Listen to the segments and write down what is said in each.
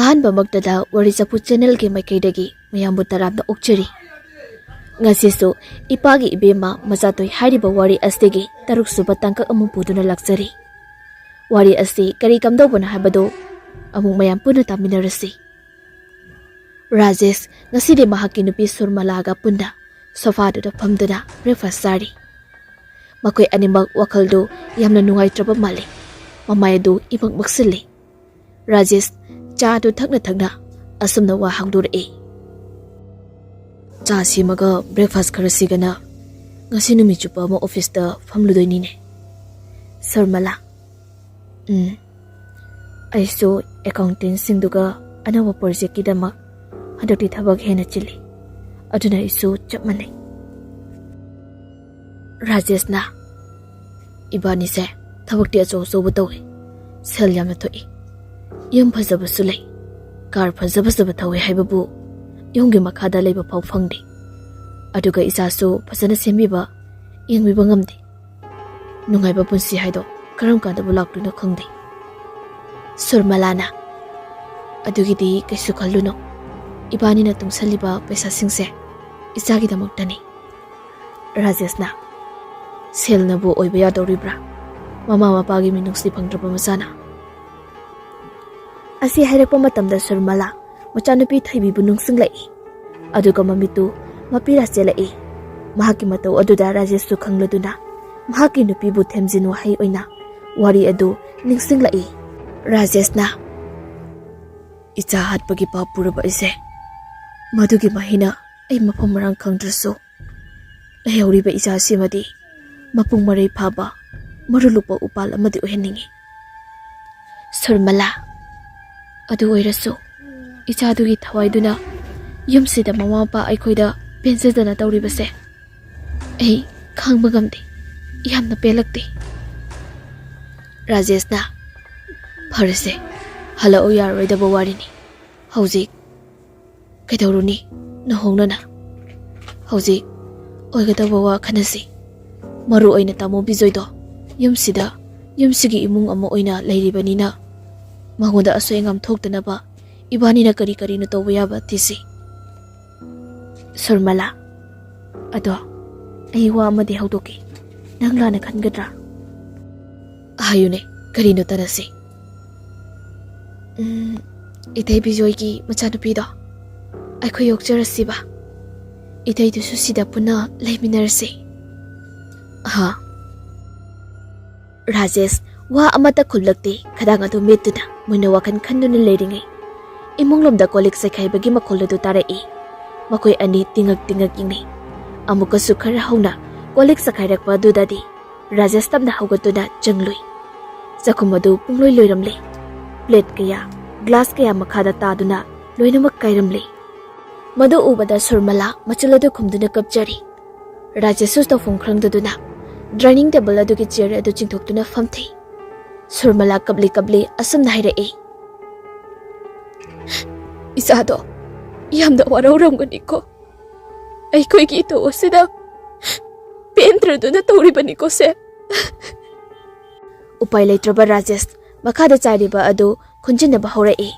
ꯑꯍꯥꯟꯕꯃꯛꯇꯗ ꯋꯥꯔꯤ ꯆꯐꯨ ꯆꯦꯅꯦꯜꯒꯤ ꯃꯥꯏꯀꯩꯗꯒꯤ ꯃꯌꯥꯝꯕꯨ ꯇꯔꯥꯝꯅ ꯑꯣꯛꯆꯔꯤ꯫ ꯉꯁꯤꯁꯨ ꯏꯄꯥꯒꯤ ꯏꯕꯦꯝꯃ ꯃꯆꯥꯇꯣꯏ ꯍꯥꯏꯔꯤꯕ ꯋꯥꯔꯤ ꯑꯁꯤꯒꯤ ꯇꯔꯨꯛꯁꯨꯕ ꯇꯥꯡꯀꯛ ꯑꯃ ꯄꯨꯗꯨꯅ ꯂꯥꯛꯆꯔꯤ꯫ ꯋꯥꯔꯤ ꯑꯁꯤ ꯀꯔꯤ ꯀꯝꯗꯧꯕꯅꯣ ꯍꯥꯏꯕꯗꯨ ꯑꯃꯨꯛ ꯃꯌꯥꯝ ꯄꯨꯟꯅ ꯇꯥꯃꯤꯟꯅꯔꯁꯤ꯫ ꯔꯥꯖꯦꯁ ꯉꯁꯤꯗꯤ ꯃꯍꯥꯛꯀꯤ ꯅꯨꯄꯤ ꯁꯨꯔꯃꯂꯥꯒ ꯄꯨꯟꯅ ꯁꯣꯐꯥꯗꯨꯗ ꯐꯝꯗꯨꯅ ꯕ꯭ꯔꯦꯛꯐꯥꯁ ꯆꯥꯔꯤ꯫ ꯃꯈꯣꯏ ꯑꯅꯤꯃꯛ ꯋꯥꯈꯜꯗꯨ ꯌꯥꯝꯅ ꯅꯨꯡꯉꯥꯏꯇ꯭ꯔꯕ ꯃꯥꯜꯂꯤ꯫ ꯃꯃꯥꯏ ꯑꯗꯨ ꯏꯃꯛ ꯃꯛꯁꯤꯜꯂꯤ꯫ ꯔꯥꯖꯦꯁ ꯆꯥ ꯑꯗꯨ ꯊꯛꯅ ꯊꯛꯅ ꯑꯁꯨꯝꯅ ꯋꯥ ꯍꯧꯗꯣꯔꯛꯏ꯫ ꯆꯥ ꯁꯦꯝꯃꯒ ꯕ꯭ꯔꯦꯛꯐꯥꯁ ꯈꯔ ꯁꯤꯒꯅ ꯉꯁꯤ ꯅꯨꯃꯤꯠ ꯆꯨꯞꯄ ꯑꯃ ꯑꯣꯐꯤꯁꯇ ꯐꯝꯂꯨꯗꯣꯏꯅꯤꯅꯦ꯫ ꯁꯨꯔꯃꯂꯥ: ꯑꯩꯁꯨ ꯑꯦꯀꯥꯎꯟꯇꯦꯟꯁꯤꯡꯗꯨꯒ ꯑꯅꯧꯕ ꯄ꯭ꯔꯣꯖꯦꯛꯀꯤꯗꯃꯛ ꯍꯟꯗꯛꯇꯤ ꯊꯕꯛ ꯍꯦꯟꯅ ꯆꯤꯜꯂꯤ, ꯑꯗꯨꯅ ꯑꯩꯁꯨ ꯆꯞ ꯃꯥꯟꯅꯩ꯫ ꯔꯥꯖꯦꯁꯅ: ꯏꯕꯥꯅꯤꯁꯦ ꯊꯕꯛꯇꯤ ꯑꯆꯧ ꯑꯆꯧꯕ ꯇꯧꯏ, ꯁꯦꯜ ꯌꯥꯝꯅ ꯊꯣꯛꯏ, ꯌꯨꯝ ꯐꯖꯕꯁꯨ ꯂꯩ, ꯀꯥꯔ ꯐꯖ ꯐꯖꯕ ꯊꯧꯋꯦ ꯍꯥꯏꯕꯕꯨ ꯌꯨꯝꯒꯤ ꯃꯈꯥꯗ ꯂꯩꯕ ꯐꯥꯎ ꯐꯪꯗꯦ, ꯑꯗꯨꯒ ꯏꯆꯥꯁꯨ ꯐꯖꯅ ꯁꯦꯝꯕꯤꯕ ꯌꯦꯡꯕꯤꯕ ꯉꯝꯗꯦ꯫ ꯅꯨꯡꯉꯥꯏꯕ ꯄꯨꯟꯁꯤ ꯍꯥꯏꯗꯣ ꯀꯔꯝ ꯀꯥꯟꯗꯕꯨ ꯂꯥꯛꯇꯣꯏꯅꯣ ꯈꯪꯗꯦ꯫ ꯁꯨꯔꯃꯂꯥꯅ: ꯑꯗꯨꯒꯤꯗꯤ ꯀꯩꯁꯨ ꯈꯜꯂꯨꯅꯨ, ꯏꯕꯥꯅꯤꯅ ꯇꯨꯡꯁꯜꯂꯤꯕ ꯄꯩꯁꯥꯁꯤꯡꯁꯦ ꯏꯆꯥꯒꯤꯗꯃꯛꯇꯅꯤ꯫ ꯔꯥꯖꯦꯁꯅ: ꯁꯦꯜꯅꯕꯨ ꯑꯣꯏꯕ ꯌꯥꯗꯧꯔꯤꯕ꯭ꯔꯥ, ꯃꯃꯥ ꯃꯄꯥꯒꯤ ꯃꯤꯅꯨꯡꯁꯤ ꯐꯪꯗ꯭ꯔꯕ ꯃꯆꯥꯅ? ꯑꯁꯤ ꯍꯥꯏꯔꯛꯄ ꯃꯇꯝꯗ ꯁꯨꯔꯃꯂꯥ ꯃꯆꯥꯅꯨꯄꯤ ꯊꯣꯏꯕꯤꯕꯨ ꯅꯤꯡꯁꯤꯡꯂꯛꯏ, ꯑꯗꯨꯒ ꯃꯃꯤꯠꯇꯨ ꯃꯄꯤꯔꯥ ꯆꯦꯜꯂꯛꯏ꯫ ꯃꯍꯥꯛꯀꯤ ꯃꯇꯧ ꯑꯗꯨꯗ ꯔꯥꯖꯦꯁꯁꯨ ꯈꯪꯂꯗꯨꯅ ꯃꯍꯥꯛꯀꯤ ꯅꯨꯄꯤꯕꯨ ꯊꯦꯝꯖꯤꯟ ꯋꯥꯍꯩ ꯑꯣꯏꯅ ꯋꯥꯔꯤ ꯑꯗꯨ ꯅꯤꯡꯁꯤꯡꯂꯛꯏ꯫ ꯔꯥꯖꯦꯁꯅ: ꯏꯆꯥ ꯍꯥꯠꯄꯒꯤ ꯄꯥꯞ ꯄꯨꯔꯕ ꯑꯩꯁꯦ, ꯃꯗꯨꯒꯤ ꯃꯍꯩꯅ ꯑꯩ ꯃꯐꯝ ꯃꯔꯥꯡ ꯈꯪꯗ꯭ꯔꯁꯨ ꯂꯩꯍꯧꯔꯤꯕ ꯏꯆꯥꯁꯤꯃꯗꯤ ꯃꯄꯨꯡ ꯃꯔꯩ ꯐꯥꯕ ꯃꯔꯨ ꯂꯨꯛꯄ ꯎꯄꯥꯜ ꯑꯃꯗꯤ ꯑꯣꯏꯍꯟꯅꯤꯡꯉꯤ꯫ ꯁꯨꯔꯃꯂꯥ: ꯑꯗꯨ ꯑꯣꯏꯔꯁꯨ ꯏꯆꯥꯗꯨꯒꯤ ꯊꯋꯥꯏꯗꯨꯅ ꯌꯨꯝꯁꯤꯗ ꯃꯃꯥ ꯃꯄꯥ ꯑꯩꯈꯣꯏꯗ ꯄꯦꯟꯖꯗꯅ ꯇꯧꯔꯤꯕꯁꯦ ꯑꯩ ꯈꯥꯡꯕ ꯉꯝꯗꯦ, ꯌꯥꯝꯅ ꯄꯦꯜꯂꯛꯇꯦ꯫ ꯔꯥꯖꯦꯁꯅ: ꯐꯔꯁꯦ, ꯍꯜꯂꯛꯎ ꯌꯥꯔꯔꯣꯏꯗꯕ ꯋꯥꯔꯤꯅꯤ꯫ ꯍꯧꯖꯤꯛ ꯀꯩꯗꯧꯔꯨꯅꯤ ꯅꯨꯍꯣꯡꯅꯅ? ꯍꯧꯖꯤꯛ ꯑꯣꯏꯒꯗꯧꯕ ꯋꯥ ꯈꯟꯅꯁꯤ꯫ ꯃꯔꯨ ꯑꯣꯏꯅ ꯇꯥꯃꯣ ꯕꯤꯖꯣꯏꯗꯣ ꯌꯨꯝꯁꯤꯒꯤ ꯏꯃꯨꯡ ꯑꯃ ꯑꯣꯏꯅ ꯂꯩꯔꯤꯕꯅꯤꯅ ꯃꯉꯣꯟꯗ ꯑꯁꯣꯏ ꯑꯉꯥꯝ ꯊꯣꯛꯇꯅꯕ ꯏꯕꯥꯅꯤꯅ ꯀꯔꯤꯅꯣ ꯇꯧꯕ ꯌꯥꯕ ꯊꯤꯁꯤ꯫ ꯁꯨꯔꯃꯂꯥ: ꯑꯗꯣ ꯑꯩ ꯋꯥ ꯑꯃꯗꯤ ꯍꯧꯗꯣꯛꯀꯦ, ꯅꯪ ꯂꯥꯟꯅ ꯈꯟꯒꯗ꯭ꯔꯥ? ꯍꯥꯏꯌꯨꯅꯦ, ꯀꯔꯤꯅꯣ ꯇꯥꯟꯅꯁꯤ꯫ ꯏꯇꯩ ꯕꯤꯖꯣꯏꯒꯤ ꯃꯆꯥꯅꯨꯄꯤꯗꯣ ꯑꯩꯈꯣꯏ ꯌꯣꯛꯆꯔꯁꯤꯕ, ꯏꯇꯩꯗꯨꯁꯨ ꯁꯤꯗ ꯄꯨꯟꯅ ꯂꯩꯃꯤꯟꯅꯔꯁꯤ꯫ ꯍꯥ? ꯔꯥꯖꯦꯁ ꯋꯥ ꯑꯃꯠꯇ ꯈꯨꯝꯂꯛꯇꯦ꯫ ꯈꯗꯥꯡ ꯑꯗꯨ ꯃꯦꯠꯇꯨꯅ ꯃꯨꯟꯅ ꯋꯥꯈꯜ ꯈꯟꯗꯨꯅ ꯂꯩꯔꯤꯉꯩ ꯏꯃꯨꯡꯂꯣꯝꯗ ꯀꯣꯜꯂꯤꯛ ꯆꯩꯈꯥꯏꯕꯒꯤ ꯃꯈꯣꯜ ꯑꯗꯨ ꯇꯥꯔꯛꯏ꯫ ꯃꯈꯣꯏ ꯑꯅꯤ ꯇꯤꯡꯉꯛ ꯌꯦꯡꯅꯩ꯫ ꯑꯃꯨꯛꯀꯁꯨ ꯈꯔ ꯍꯧꯅ ꯀꯣꯜꯂꯤꯛ ꯆꯈꯥꯏꯔꯛꯄ ꯑꯗꯨꯗꯗꯤ ꯔꯥꯖꯦꯁ ꯇꯞꯅ ꯍꯧꯒꯠꯇꯨꯅ ꯆꯪꯂꯨꯏ꯫ ꯆꯥꯛꯈꯨꯝ ꯑꯗꯨ ꯄꯨꯡꯂꯣꯏ ꯂꯣꯏꯔꯝꯂꯦ꯫ ꯄ꯭ꯂꯦꯠ ꯀꯌꯥ, ꯒ꯭ꯂꯥꯁ ꯀꯌꯥ ꯃꯈꯥꯗ ꯇꯥꯗꯨꯅ ꯂꯣꯏꯅꯃꯛ ꯀꯥꯏꯔꯝꯂꯦ꯫ ꯃꯗꯨ ꯎꯕꯗ ꯁꯨꯔꯃꯂꯥ ꯃꯆꯜ ꯑꯗꯨ ꯈꯨꯝꯗꯨꯅ ꯀꯞꯆꯔꯤ꯫ ꯔꯥꯖꯦꯁꯁꯨ ꯇꯧꯐꯝ ꯈꯪꯗꯗꯨꯅ ꯗꯥꯏꯅꯤꯡ ꯇꯦꯕꯜ ꯑꯗꯨꯒꯤ ꯆꯤꯌꯔ ꯑꯗꯨ ꯆꯤꯡꯊꯣꯛꯇꯨꯅ ꯐꯝꯊꯩ꯫ ꯁꯨꯔꯃꯂꯥ ꯀꯞꯂꯤ ꯑꯁꯨꯝꯅ ꯍꯥꯏꯔꯛꯏ: ꯏꯆꯥꯗꯣ ꯌꯥꯝꯅ ꯋꯥꯔꯧꯔꯝꯒꯅꯤꯀꯣ, ꯑꯩꯈꯣꯏꯒꯤ ꯏꯇꯧ ꯑꯁꯤꯗ ꯄꯦꯟꯗ꯭ꯔꯗꯨꯅ ꯇꯧꯔꯤꯕꯅꯤꯀꯣ ꯁꯦ꯫ ꯎꯄꯥꯏ ꯂꯩꯇ꯭ꯔꯕ ꯔꯥꯖꯦꯁ ꯃꯈꯥꯗ ꯆꯥꯏꯔꯤꯕ ꯑꯗꯨ ꯈꯨꯟꯖꯤꯟꯅꯕ ꯍꯧꯔꯛꯏ꯫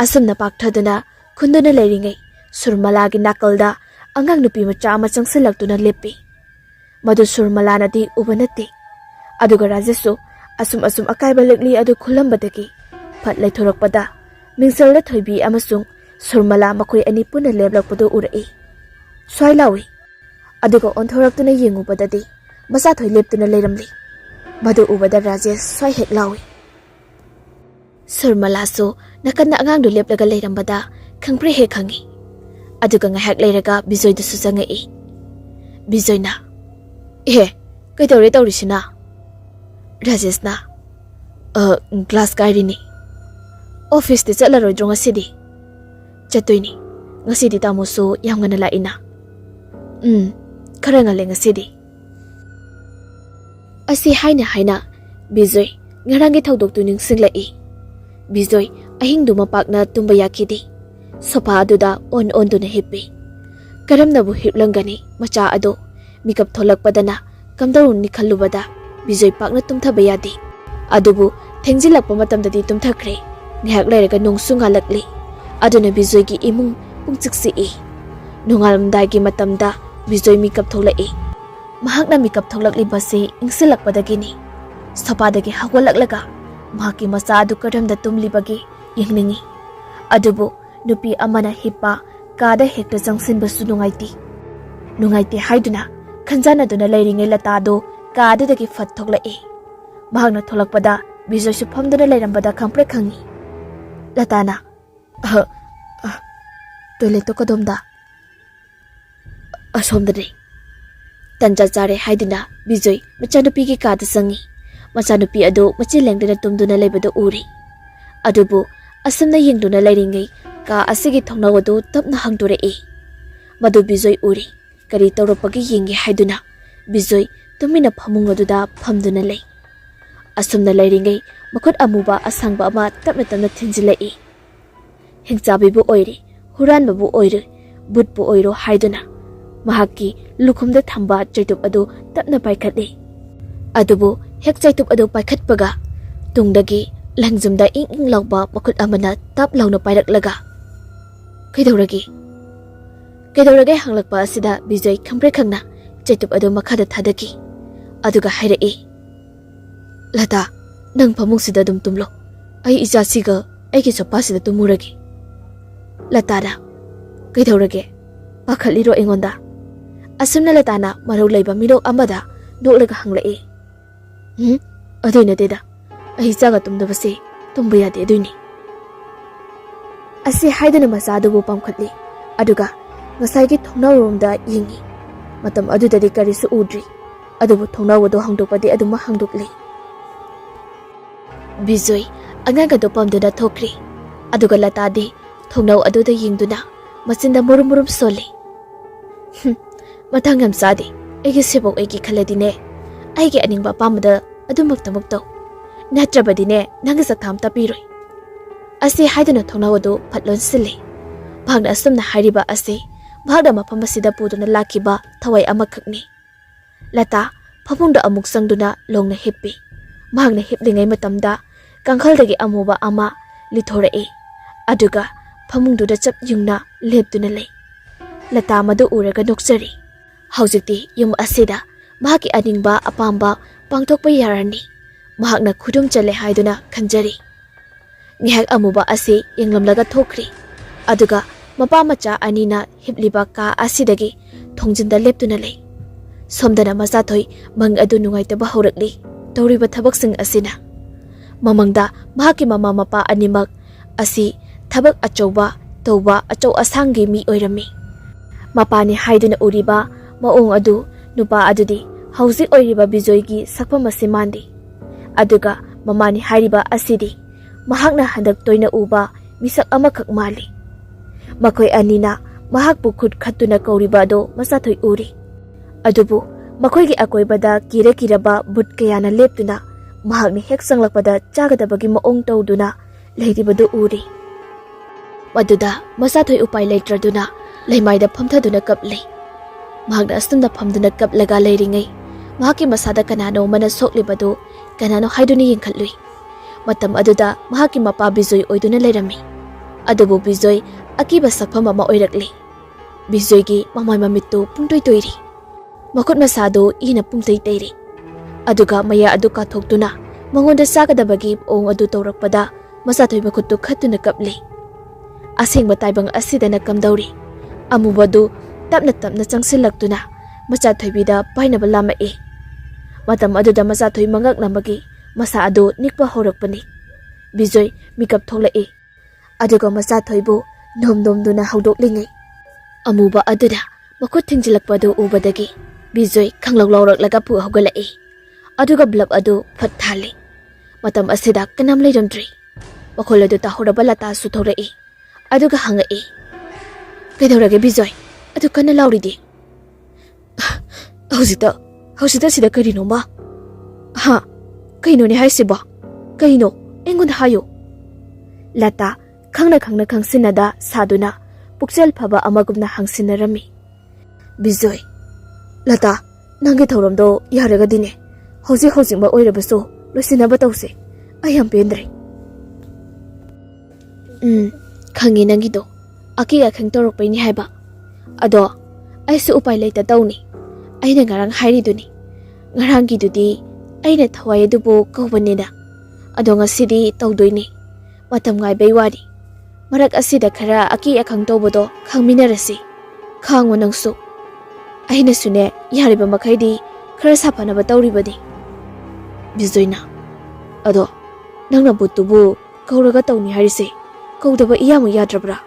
ꯑꯁꯨꯝꯅ ꯄꯥꯛꯊꯗꯨꯅ ꯈꯨꯟꯗꯨꯅ ꯂꯩꯔꯤꯉꯩ ꯁꯨꯔꯃꯂꯥꯒꯤ ꯅꯥꯀꯜꯗ ꯑꯉꯥꯡ ꯅꯨꯄꯤ ꯃꯆꯥ ꯑꯃ ꯆꯪꯁꯤꯜꯂꯛꯇꯨꯅ ꯂꯦꯞꯄꯤ꯫ ꯃꯗꯨ ꯁꯨꯔꯃꯂꯥꯅꯗꯤ ꯎꯕ ꯅꯠꯇꯦ, ꯑꯗꯨꯒ ꯔꯥꯖꯦꯁꯁꯨ ꯑꯁꯨꯝ ꯑꯀꯥꯏꯕ ꯂꯤꯛꯂꯤ ꯑꯗꯨ ꯈꯨꯜꯂꯝꯕꯗꯒꯤ ꯐꯠ ꯂꯩꯊꯣꯔꯛꯄꯗ ꯃꯤꯡꯁꯦꯜꯗ ꯊꯣꯏꯕꯤ ꯑꯃꯁꯨꯡ ꯁꯨꯔꯃꯂꯥ ꯃꯈꯣꯏ ꯑꯅꯤ ꯄꯨꯟꯅ ꯂꯦꯞꯂꯛꯄꯗꯨ ꯎꯔꯛꯏ꯫ ꯁ꯭ꯋꯥꯏ ꯂꯥꯎꯏ, ꯑꯗꯨꯒ ꯑꯣꯟꯊꯣꯔꯛꯇꯨꯅ ꯌꯦꯡꯉꯨꯕꯗꯗꯤ ꯃꯆꯥꯊꯣꯏ ꯂꯦꯞꯇꯨꯅ ꯂꯩꯔꯝꯂꯤ꯫ ꯃꯗꯨ ꯎꯕꯗ ꯔꯥꯖꯦꯁ ꯁ꯭ꯋꯥꯏ ꯍꯦꯛ ꯂꯥꯎꯏ꯫ ꯁꯨꯔꯃꯂꯥꯁꯨ ꯅꯥꯀꯟꯗ ꯑꯉꯥꯡꯗꯨ ꯂꯦꯞꯂꯒ ꯂꯩꯔꯝꯕꯗ ꯈꯪꯄ꯭ꯔꯦ ꯍꯦꯛ ꯈꯪꯏ꯫ ꯑꯗꯨꯒ ꯉꯥꯏꯍꯥꯛ ꯂꯩꯔꯒ ꯕꯤꯖꯣꯏꯗꯨꯁꯨ ꯆꯪꯉꯛꯏ꯫ ꯕꯤꯖꯣꯏꯅ: ꯀꯩꯗꯧꯔꯦ ꯇꯧꯔꯤꯁꯤꯅ? ꯔꯥꯖꯦꯁꯅ: ꯒ꯭ꯂꯥꯁ ꯀꯥꯏꯔꯤꯅꯤ꯫ ꯑꯣꯐꯤꯁꯇꯤ ꯆꯠꯂꯔꯣꯏꯗ꯭ꯔꯣ ꯉꯁꯤꯗꯤ? ꯆꯠꯇꯣꯏꯅꯤ, ꯉꯁꯤꯗꯤ ꯇꯥꯃꯣꯁꯨ ꯌꯥꯝ ꯉꯟꯅ ꯂꯥꯛꯏꯅ꯫ ꯈꯔ ꯉꯜꯂꯦ ꯉꯁꯤꯗꯤ꯫ ꯑꯁꯤ ꯍꯥꯏꯅ ꯕꯤꯖꯣꯏ ꯉꯔꯥꯡꯒꯤ ꯊꯧꯗꯣꯛꯇꯨ ꯅꯤꯡꯁꯤꯡꯂꯛꯏ꯫ ꯕꯤꯖꯣꯏ ꯑꯍꯤꯡꯗꯨꯃ ꯄꯥꯛꯅ ꯇꯨꯝꯕ ꯌꯥꯈꯤꯗꯦ꯫ ꯁꯣꯐꯥ ꯑꯗꯨꯗ ꯑꯣꯟꯗꯨꯅ ꯍꯤꯞꯄꯤ꯫ ꯀꯔꯝꯅꯕꯨ ꯍꯤꯞꯂꯝꯒꯅꯤ ꯃꯆꯥ ꯑꯗꯣ? ꯃꯤꯀꯞ ꯊꯣꯛꯂꯛꯄꯗꯅ ꯀꯝꯗꯧꯔꯨꯅꯤ ꯈꯜꯂꯨꯕꯗ ꯕꯤꯖꯣꯏ ꯄꯥꯛꯅ ꯇꯨꯝꯊꯕ ꯌꯥꯗꯦ꯫ ꯑꯗꯨꯕꯨ ꯊꯦꯡꯖꯤꯜꯂꯛꯄ ꯃꯇꯝꯗꯗꯤ ꯇꯨꯝꯊꯈ꯭ꯔꯦ꯫ Ngihak layraga nungsu ngalakli. Aduna Bijoy gi imung pungchiksii. Nungalamdagi matamda Bijoy mikap tholai. Mahakna mikap tholakliba se ingsilakpadagini. Sopadagi hawalaklaga mahaki macha adu karamda tumlibagi yengningi. Adubu nupi amana hipa kada hekta jangsinbasu nungaiti haiduna khanjanaduna lairingai latado kadadagi fat thoklai. Mahakna tholakpada Bijoy su phamduna lairambada khangpre khangi. Latana toilet to kadomda asomdare tanja chare haiduna Bijoy machanupi gi kada sangi. Machanupi adu machi lengdana tumduna leibadu uri. Adubu asamna yengduna lairingai ka asigi thongnaw adu tapna hangdore. Madu Bijoy uri. Kari tawropagi yengi haiduna Bijoy tumina phamung aduda phamduna lei. Asumna lairingai makot amuba asangba ama tapna thinjilai. Hingchabibu oiri, huranbabu oiri, butbu oiro haiduna mahaki lukhumda thamba chaitup adu tapna paikhatli. Adubu hek chaitup adu paikhatpaga tungdagi langjumda ing lawba makot amana tap lawna pairaklaga. Kaidawrage hanglakpa asida Bijoy khangpre khangna chaitup adu makhada thadaki. Aduga hairai. Lata, nang phamungsida dum tumlo. Ai ijasiga aigi sopasida tumuragi. Latana, kaidawrage pakhaliro engonda. Asumna Latana marau leiba mirok amada noklaga hanglai. Aduina deda. Ai chaga tumdabase tumba yade aduini. Asi haidana macha adubu pamkhatli. Aduga ngasai thongnawromda yengi. Matam adudadi karisu udri. Adubu thongnawado hangdokpadi aduma hangdokli. Bijoy angaga do pamduna thokri. Aduga Latadi thongnaw aduda yengduna machinda murum soli. Mathangam sadi aigi sebok aigi khaladine aigi aningba pamda adumaktamuk taw. Natrabadine nanga satham tapiroi. Asi haidana thongnaw adu phatlon sili. Bhagna asumna hariba asi bhagda mafam asida puduna lakiba thawai amakhakni. Lata phapungda amuk sangduna longna hippi. Mahakna hiplingai matamda kangkhaldagi amuba ama lithorai. Aduga phamungduda chap yungna leptuna lei. Lata madu uraga noksari. Haujikti yum asida mahaki aningba apamba pangthokpa yarani. Mahakna khudum chale haiduna khanjari. Ngihak amuba asi yenglamlaga thokri. Aduga mapa macha anina hipliba ka asidagi thongjinda leptuna lei. Somdana masathoi mang adu nungaitaba haurakli. Tawriba thabaksing asina mamangda mahaki mama mapa animak asi thabak achauba tawba achau asangi mi oirami. Mapani haiduna uriba maong adu nupa adudi hauzik oiriba Bijoy gi sakpam asi mandi. Aduga mamani hairiba asidi mahakna handak toina uba misak amakhak mali. Makhoi anina mahakbu khut khatuna kauriba do masathoi uri. Adubu makhoi gi akoibada kiraba but kayana leptuna mahakni hek sanglakpada chagadabagi maong tawduna leiribadu uri. Maduda masathoi upai leitraduna leimaida phamthaduna kapli. Mahakna astumda phamduna kaplaga leiringai mahaki masada kanano mana soklibadu kanano haiduni yengkhatlui. Matam aduda mahaki mapa Bijoy oiduna leirami. Adubu Bijoy akiba sakpham ama oirakli. Bijoy gi mamai mamittu pungtoi toiri. Makut masado ina pumtai teiri. Aduga maya adu kathokduna mangonda sagadabagi ong adu tawrakpada masathoi makuttu khattuna kapli. Asengba taibang asidana kamdauri. Amubadu tapna changsilaktuna machathoibida painaba lamai. Matam aduda masathoi mangak namagi masa adu nikpa horakpani. Bijoy mikap tholai. Aduga machathoibu nomdumduna hawdoklingai. Amuba aduda makut thingjilakpadu ubadagi Bijoy khanglawlauraklaga pu hawgalai. Aduga blab adu phat thali. Matam asida kanam leiramdri. Makhol adu tahoraba Lata su thorai. Aduga hangai. Kaidawrage Bijoy adu kana lauridi. Hausita sida karino ma? Ha, kaino ni haisiba? Kaino engon hayo. Lata khangna khangsinada saduna pukchel phaba amagumna hangsinarami. Bijoy Lata nangi thauramdo yaraga dine. Hauji ba oirabaso losinaba tawse. Ayam pendre. ꯈꯪꯉꯤ ꯅꯪꯒꯤꯗꯣ ꯑꯀꯤ ꯑꯈꯪ ꯇꯧꯔꯛꯄꯩꯅꯤ ꯍꯥꯏꯕ ꯑꯗꯣ ꯑꯩꯁꯨ ꯎꯄꯥꯏ ꯂꯩꯇ ꯇꯧꯅꯤ ꯑꯩꯅ ꯉꯔꯥꯡ ꯍꯥꯏꯔꯤꯗꯨꯅꯤ ꯉꯔꯥꯡꯒꯤꯗꯨꯗꯤ ꯑꯩꯅ ꯊꯋꯥꯏ ꯑꯗꯨꯕꯨ ꯀꯧꯕꯅꯤꯅ ꯑꯗꯣ ꯉꯁꯤꯗꯤ ꯇꯧꯗꯣꯏꯅꯤ ꯃꯇꯝ ꯉꯥꯏꯕꯩ ꯋꯥꯔꯤ ꯃꯔꯛ ꯑꯁꯤꯗ ꯈꯔ ꯑꯀꯤ ꯑꯈꯪ ꯇꯧꯕꯗꯣ ꯈꯪꯃꯤꯟꯅꯔꯁꯤ ꯈꯥꯡꯉꯣ ꯅꯪꯁꯨ ꯑꯩꯅꯁꯨꯅꯦ ꯌꯥꯔꯤꯕ ꯃꯈꯩꯗꯤ ꯈꯔ ꯁꯥꯐꯅꯕ ꯇꯧꯔꯤꯕꯅꯤ ꯕꯤꯖꯣꯏꯅ ꯑꯗꯣ ꯅꯪꯅ ꯕꯨꯠꯇꯨꯕꯨ ꯀꯧꯔꯒ ꯇꯧꯅꯤ ꯍꯥꯏꯔꯤꯁꯦ ꯀꯧꯗꯕ ꯏꯌꯥꯃꯨꯛ ꯌꯥꯗ꯭ꯔꯕ꯭ꯔꯥ